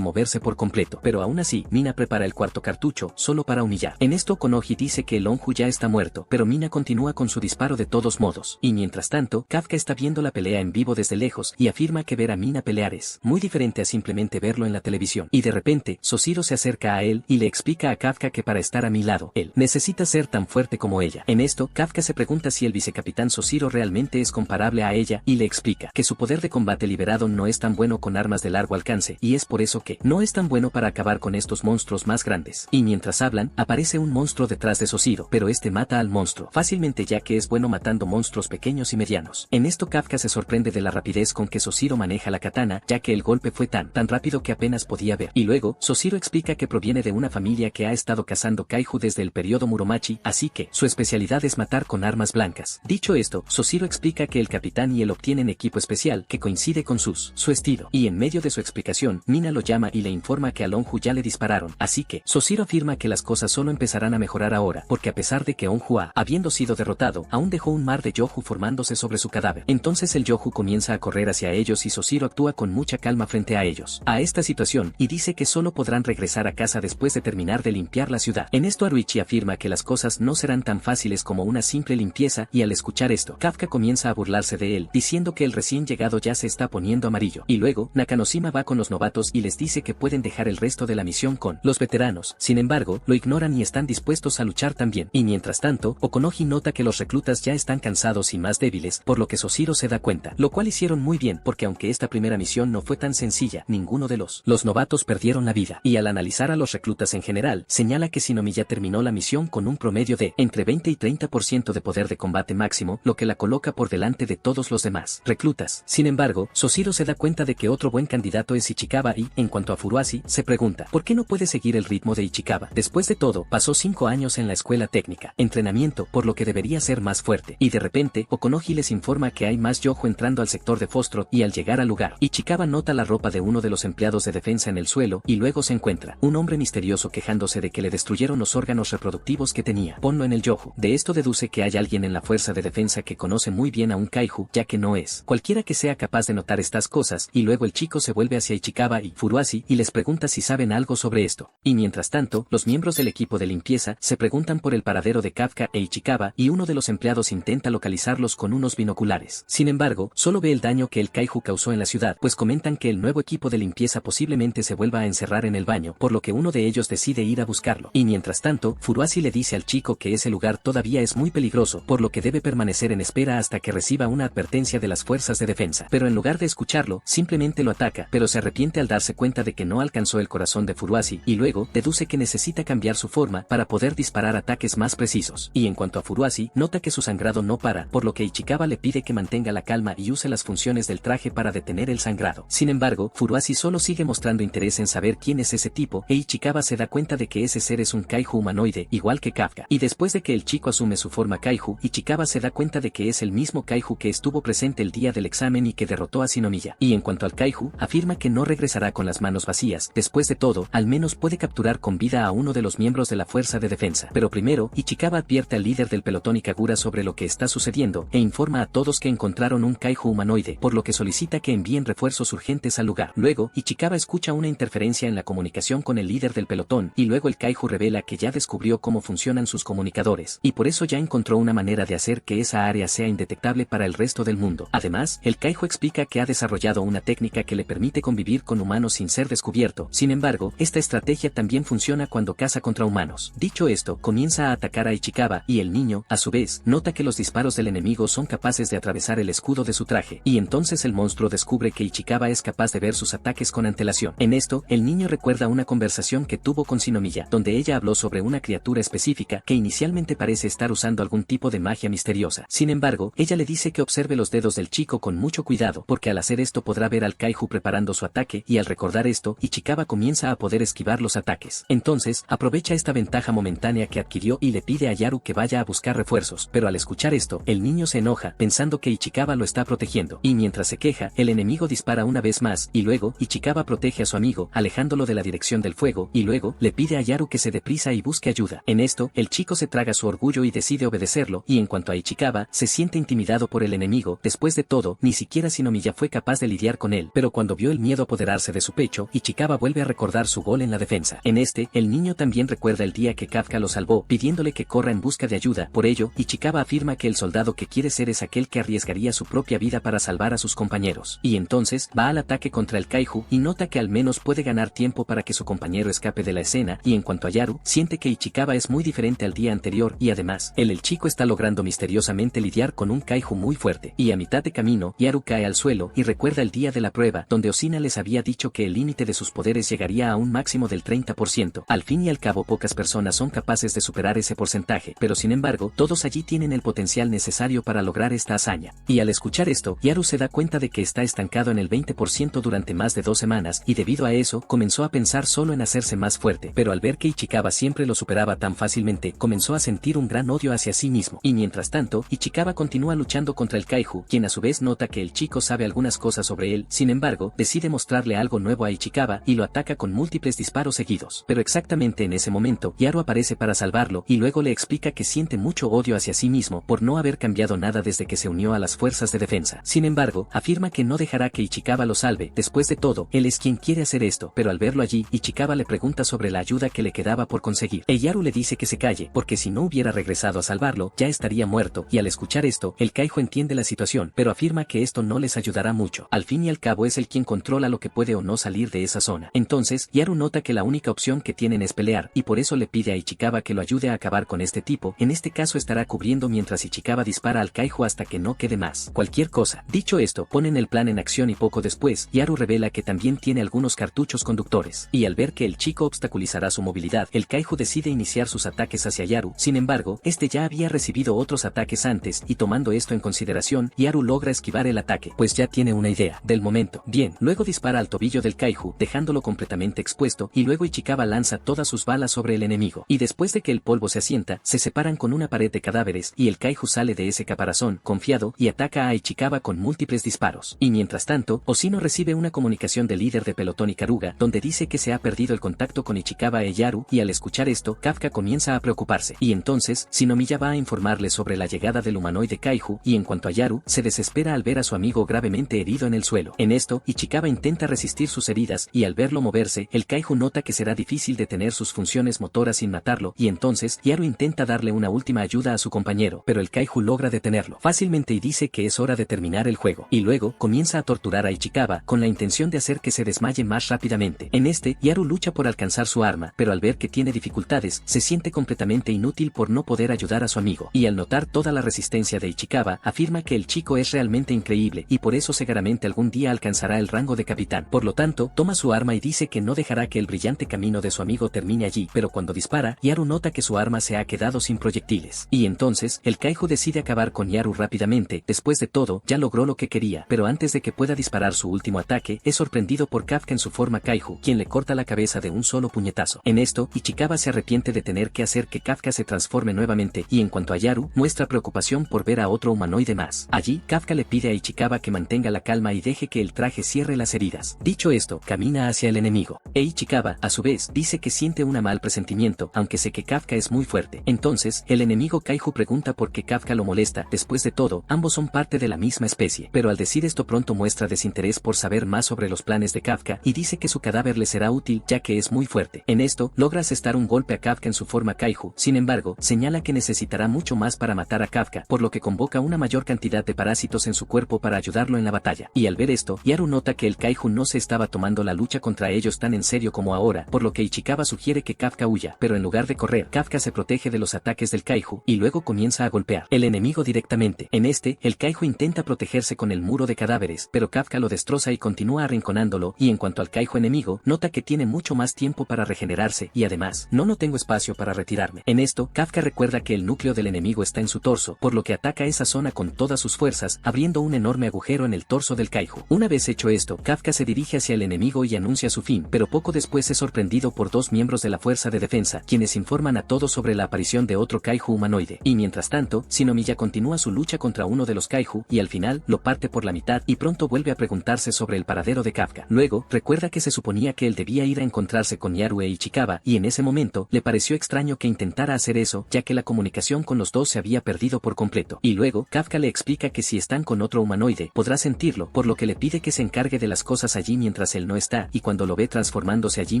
S2: moverse por completo. Pero aún así, Mina prepara el cuarto cartucho, solo para humillar. En esto Konohi dice que el Lonju ya está muerto, pero Mina continúa con su disparo de todos modos. Y mientras tanto, Kafka está viendo la pelea en vivo desde lejos y afirma que ver a Mina pelear es muy diferente a simplemente verlo en la televisión. Y de repente, Soshiro se acerca a él y le explica a Kafka que para estar a mi lado, él necesita ser tan fuerte como ella. En esto, Kafka se pregunta si el vicecapitán Soshiro realmente es comparable a ella y le explica que su poder de combate liberado no es tan bueno con armas de largo alcance y es por eso que no es tan bueno para acabar con estos monstruos más grandes. Y mientras hablan, aparece un monstruo detrás de Soshiro, pero este mata al monstruo fácilmente ya que es bueno matando monstruos pequeños y medianos. En esto Kafka se sorprende de la rapidez con que Soshiro maneja la katana, ya que el golpe fue tan rápido que apenas podía ver. Y luego, Soshiro explica que proviene de una familia que ha estado cazando kaiju desde el periodo Muromachi, así que su especialidad es matar con armas blancas. Dicho esto, Soshiro explica que el capitán y él obtienen equipo especial que coincide con su estilo. Y en medio de su explicación, Mina lo llama y le informa que a Lonju ya le dispararon. Así que, Soshiro afirma que las cosas solo empezarán a mejorar ahora, porque a pesar de que Onju habiendo sido derrotado, aún dejó un mar de Yohu formándose sobre su cadáver. Entonces el Yohu comienza a correr hacia ellos y Soshiro actúa con mucha calma frente a ellos, a esta situación, y dice que solo podrán regresar a casa después de terminar de limpiar la ciudad. En esto Haruichi afirma que las cosas no serán tan fáciles como una simple limpieza, y al escuchar esto, Kafka comienza a burlarse de él, diciendo que el recién llegado ya se está poniendo amarillo. Y luego, Nakanoshima va con los novatos y les dice que pueden dejar el resto de la misión con los veteranos. Sin embargo, lo ignoran y están dispuestos a luchar también. Y mientras tanto, Okonoji nota que los reclutas ya están cansados y más débiles, por lo que Soshiro se da cuenta, lo cual hicieron muy bien porque aunque esta primera misión no fue tan sencilla, ninguno de los novatos perdieron la vida. Y al analizar a los reclutas en general, señala que Shinomiya terminó la misión con un promedio de entre 20 y 30% de poder de combate máximo, lo que la coloca por delante de todos los demás reclutas. Sin embargo, Soshiro se da cuenta de que otro buen candidato es Ichikawa y, en cuanto a Furuhashi, se pregunta, ¿por qué no puede seguir el ritmo de Ichikawa? Después de todo, pasó 5 años en la escuela técnica, entrenamiento, por lo que debería ser más fuerte. Y de repente, Okonoji les informa que hay más Yohu entrando al sector de Foxtrot y al llegar al lugar, Ichikawa nota la ropa de uno de los empleados de defensa en el suelo y luego se encuentra un hombre misterioso quejándose de que le destruyeron los órganos reproductivos que tenía. Ponlo en el Yohu. De esto deduce que hay alguien en la fuerza de defensa que conoce muy bien a un kaiju, ya que no es cualquiera que sea capaz de notar estas cosas, y luego el chico se vuelve hacia Ichikawa y Furuhashi y les pregunta si saben algo sobre esto. Y mientras tanto, los miembros del equipo de limpieza se preguntan por el paradero de Kafka e Ichikawa y uno de los empleados intenta localizarlos con unos binoculares. Sin embargo, solo ve el daño que el kaiju causó en la ciudad, pues comentan que el nuevo equipo de limpieza posiblemente se vuelva a encerrar en el baño, por lo que uno de ellos decide ir a buscarlo. Y mientras tanto, Furuhashi le dice al chico que ese lugar todavía es muy peligroso, por lo que debe permanecer en espera hasta que reciba una advertencia de las fuerzas de defensa. Pero en lugar de escucharlo, simplemente lo ataca, pero se arrepiente al darse cuenta de que no alcanzó el corazón de Furuhashi, y luego deduce que necesita cambiar su forma para poder disparar ataques más precisos. Y en cuanto a Furuhashi, nota que su sangrado no para, por lo que Ichikawa le pide que mantenga la calma y use las funciones del traje para detener el sangrado. Sin embargo, Furuhashi solo sigue mostrando interés en saber quién es ese tipo, e Ichikawa se da cuenta de que ese ser es un kaiju humanoide, igual que Kafka. Y después de que el chico asume su forma kaiju, Ichikawa se da cuenta de que es el mismo kaiju que estuvo presente el día del examen y que derrotó a Shinomiya. Y en cuanto al kaiju, afirma que no regresará con las manos vacías. Después de todo, al menos puede capturar con vida a uno de los miembros de la fuerza de defensa. Pero primero, Ichikawa advierte al líder del pelotón Ikagura sobre lo que está sucediendo, e informa a todos que encontraron un kaiju humanoide, por lo que solicita que envíen refuerzos urgentes al lugar. Luego, Ichikawa escucha una interferencia en la comunicación con el líder del pelotón, y luego el kaiju revela que ya descubrió cómo funcionan sus comunicadores, y por eso ya encontró una manera de hacer que esa área sea indetectable para el resto del mundo. Además, el kaiju explica que ha desarrollado una técnica que le permite convivir con humanos sin ser descubierto. Sin embargo, esta estrategia también funciona cuando caza contra humanos. Dicho esto, comienza a atacar a Ichikawa, y el niño, a su vez, nota que los disparos del enemigo son capaces de atravesar el escudo de su traje, y entonces el monstruo descubre que Ichikawa es capaz de ver sus ataques con antelación. En esto, el niño recuerda una conversación que tuvo con Shinomiya, donde ella habló sobre una criatura específica que inicialmente parece estar usando algún tipo de magia misteriosa. Sin embargo, ella le dice que observe los dedos del chico con mucho cuidado, porque al hacer esto podrá ver al kaiju preparando su ataque, y al recordar esto, Ichikawa comienza a poder esquivar los ataques. Entonces, aprovecha esta ventaja momentánea que adquirió y le pide a Yaru que vaya a buscar refuerzos, pero al escuchar esto, el niño se enoja, pensando que Ichikawa lo está protegiendo, y mientras se queja, el enemigo dispara una vez más, y luego, Ichikawa protege a su amigo, alejándolo de la dirección del fuego, y luego, le pide a Yaru que se dé prisa y busque ayuda. En esto, el chico se traga su orgullo y decide obedecerlo, y en cuanto a Ichikawa, se siente intimidado por el enemigo. Después de todo, ni siquiera Shinomiya fue capaz de lidiar con él, pero cuando vio el miedo apoderarse de su pecho, Ichikawa vuelve a recordar su gol en la defensa. En este, el niño también recuerda el día que Kafka lo salvó, pidiéndole que corra en busca de ayuda. Por ello, Ichikawa afirma que el soldado que quiere ser es aquel que arriesgaría su propia vida para salvar a sus compañeros. Y entonces, va al ataque contra el Kaiju, y nota que al menos puede ganar tiempo para que su compañero escape de la escena, y en cuanto a Yaru, siente que Ichikawa es muy diferente al día anterior, y además, el chico está logrando misteriosamente lidiar con un Kaiju muy fuerte. Y a mitad de camino, Yaru cae al suelo, y recuerda el día de la prueba, donde Osina les había dicho que el límite de sus poderes llegaría a un máximo del 30%. Al fin y al cabo, pocas personas son capaces de superar ese porcentaje, pero sin embargo, todos allí tienen el potencial necesario para lograr esta hazaña. Y al escuchar esto, Yaru se da cuenta de que está estancado en el 20% durante más de 2 semanas, y debido a eso, comenzó a pensar solo en hacerse más fuerte, pero al ver que Ichikawa siempre lo superaba tan fácilmente, comenzó a sentir un gran odio hacia sí mismo. Y mientras tanto, Ichikawa continúa luchando contra el Kaiju, quien a su vez nota que el chico sabe algunas cosas sobre él. Sin embargo, decide mostrarle algo nuevo a Ichikawa, y lo ataca con múltiples disparos seguidos. Pero exactamente en ese momento, Yaru aparece para salvarlo, y luego le explica que siente mucho odio hacia sí mismo por no haber cambiado nada desde que se unió a las fuerzas de defensa. Sin embargo, afirma que no dejará que Ichikawa lo salve. Después de todo, él es quien quiere hacer esto, pero al verlo allí, Ichikawa le pregunta sobre la ayuda que le quedaba por conseguir. Yaru le dice que se calle, porque si no hubiera regresado a salvarlo, ya estaría muerto, y al escuchar esto, el Kaiju entiende la situación, pero afirma que esto no les ayudará mucho. Al fin y al cabo es él quien controla lo que puede o no salir de esa zona. Entonces, Yaru nota que la única opción que tienen es pelear, y por eso le pide a Ichikawa que lo ayude a acabar con este tipo. En este caso estará cubriendo mientras Ichikawa dispara al Kaiju hasta que no quede más. Cualquier cosa. Dicho esto, ponen el plan en acción y poco después, Yaru revela que también tiene algunos cartuchos conductores, y al ver que el chico obstaculizará su movilidad, el Kaiju decide iniciar sus ataques hacia Yaru. Sin embargo, este ya había recibido otros ataques antes, y tomando esto en consideración, Yaru logra esquivar el ataque, pues ya tiene una idea del momento. Bien, luego dispara al tobillo del Kaiju, dejándolo completamente expuesto, y luego Ichikawa lanza todas sus balas sobre el enemigo, y después de que el polvo se asienta, se separan con una pared de cadáveres, y el Kaiju sale de ese caparazón, confiado, y ataca a Ichikawa con múltiples disparos. Y mientras tanto, Oshino recibe una comunicación del líder de pelotón Ikaruga, donde dice que se ha perdido el contacto con Ichikawa e Yaru, y al escuchar esto, Kafka comienza a preocuparse, y entonces, Shinomiya va a informarle sobre la llegada del humanoide Kaiju, y en cuanto a Yaru, se desespera al ver a su amigo gravemente herido en el suelo. En esto, Ichikawa intenta resistir sus heridas, y al verlo moverse, el Kaiju nota que será difícil detener sus funciones motoras sin matarlo, y entonces, Yaru intenta darle una última ayuda a su compañero, pero el Kaiju logra detenerlo fácilmente y dice que es hora de terminar el juego, y luego, comienza a torturar a Ichikawa, con la intención de hacer que se desmaye más rápidamente. En este, Yaru lucha por alcanzar su arma, pero al ver que tiene dificultades, se siente completamente inútil por no poder ayudar a su amigo, y al notar toda la resistencia de Ichikawa, afirma que el chico es realmente increíble, y por eso seguramente algún día alcanzará el rango de capitán. Por lo tanto, toma su arma y dice que no dejará que el brillante camino de su amigo termine allí, pero cuando dispara, Yaru nota que su arma se ha quedado sin proyectiles. Y entonces, el Kaiju decide acabar con Yaru rápidamente. Después de todo, ya logró lo que quería, pero antes de que pueda disparar su último ataque, es sorprendido por Kafka en su forma Kaiju, quien le corta la cabeza de un solo puñetazo. En esto, Ichikawa se arrepiente de tener que hacer que Kafka se transforme nuevamente, y en cuanto a Yaru, muestra preocupación por ver a otro humanoide más. Allí, Kafka le pide a Ichikawa que mantenga la calma y deje que el traje cierre las heridas. Dicho esto, camina hacia el enemigo. Ichikawa, a su vez, dice que siente un mal presentimiento, aunque sé que Kafka es muy fuerte. Entonces, el enemigo Kaiju pregunta por qué Kafka lo molesta. Después de todo, ambos son parte de la misma especie, pero al decir esto pronto muestra desinterés por saber más sobre los planes de Kafka, y dice que su cadáver le será útil ya que es muy fuerte. En esto, logra asestar un golpe a Kafka en su forma Kaiju. Sin embargo, señala que necesitará mucho más para matar a Kafka, por lo que convoca una mayor cantidad de parásitos en su cuerpo para ayudarlo en la batalla. Y al ver esto, Yaru nota que el Kaiju no se estaba tomando la lucha contra ellos tan en serio como ahora, por lo que Ichikawa sugiere que Kafka huya, pero en lugar de correr, Kafka se protege de los ataques del Kaiju, y luego comienza a golpear el enemigo directamente. En este, el Kaiju intenta protegerse con el muro de cadáveres, pero Kafka lo destroza y continúa arrinconándolo, y en cuanto al Kaiju enemigo, nota que tiene mucho más tiempo para regenerarse, y además, no tengo espacio para retirarme. En esto, Kafka recuerda que el núcleo del enemigo está en su torso, por lo que ataca esa zona con todas sus fuerzas, abriendo un enorme agujero en el torso del Kaiju. Una vez hecho esto, Kafka se dirige hacia el enemigo y anuncia su fin, pero poco después es sorprendido por dos miembros de la Fuerza de Defensa, quienes informan a todos sobre la aparición de otro kaiju humanoide. Y mientras tanto, Shinomiya continúa su lucha contra uno de los kaiju, y al final, lo parte por la mitad y pronto vuelve a preguntarse sobre el paradero de Kafka. Luego, recuerda que se suponía que él debía ir a encontrarse con Yaru e Ichikawa, y en ese momento, le pareció extraño que intentara hacer eso, ya que la comunicación con los dos se había perdido por completo. Y luego, Kafka le explica que si están con otro humanoide, podrá sentirlo, por lo que le pide que se encargue de las cosas allí mientras él no está, y cuando lo ve transformándose allí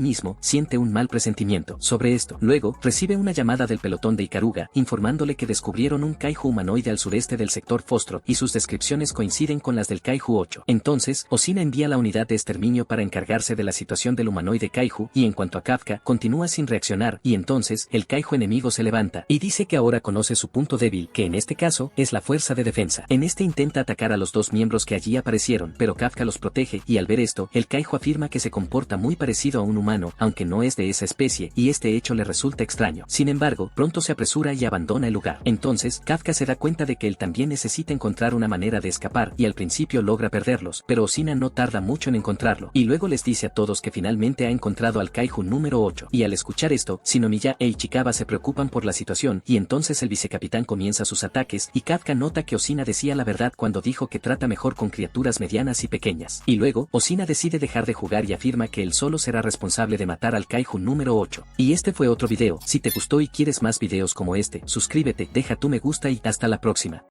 S2: mismo, siente un mal presentimiento. Sobre esto, luego, recibe una llamada del pelotón de Ikaruga, informándole que descubrieron un kaiju humanoide al sureste del sector Foxtrot, y sus descripciones coinciden con las del Kaiju 8. Entonces, Oshina envía la unidad de exterminio para encargarse de la situación del humanoide kaiju, y en cuanto a Kafka, continúa sin reaccionar, y entonces, el kaiju enemigo se levanta, y dice que ahora conoce su punto débil, que en este caso, es la fuerza de defensa. En este intenta atacar a los dos miembros que allí aparecieron, pero Kafka los protege, y al ver esto, el kaiju afirma que se comporta muy parecido a un humano, aunque no es de esa especie, y este hecho le resulta extraño. Sin embargo, pronto se apresura y abandona el lugar. Entonces, Kafka se da cuenta de que él también necesita encontrar una manera de escapar, y al principio logra perderlos, pero Oshina no tarda mucho en encontrarlo, y luego les dice a todos que finalmente ha encontrado al kaiju número 8, y al escuchar esto, Shinomiya e Ichikawa se preocupan por la situación, y entonces el vicecapitán comienza sus ataques, y Kafka nota que Oshina decía la verdad cuando dijo que trata mejor con criaturas medianas y pequeñas. Y luego, Oshina decide dejar de jugar y afirma que él solo será responsable de matar al kaiju número 8. Y este fue otro video. Si te gustó y quieres más videos como este, suscríbete, deja tu me gusta y hasta la próxima.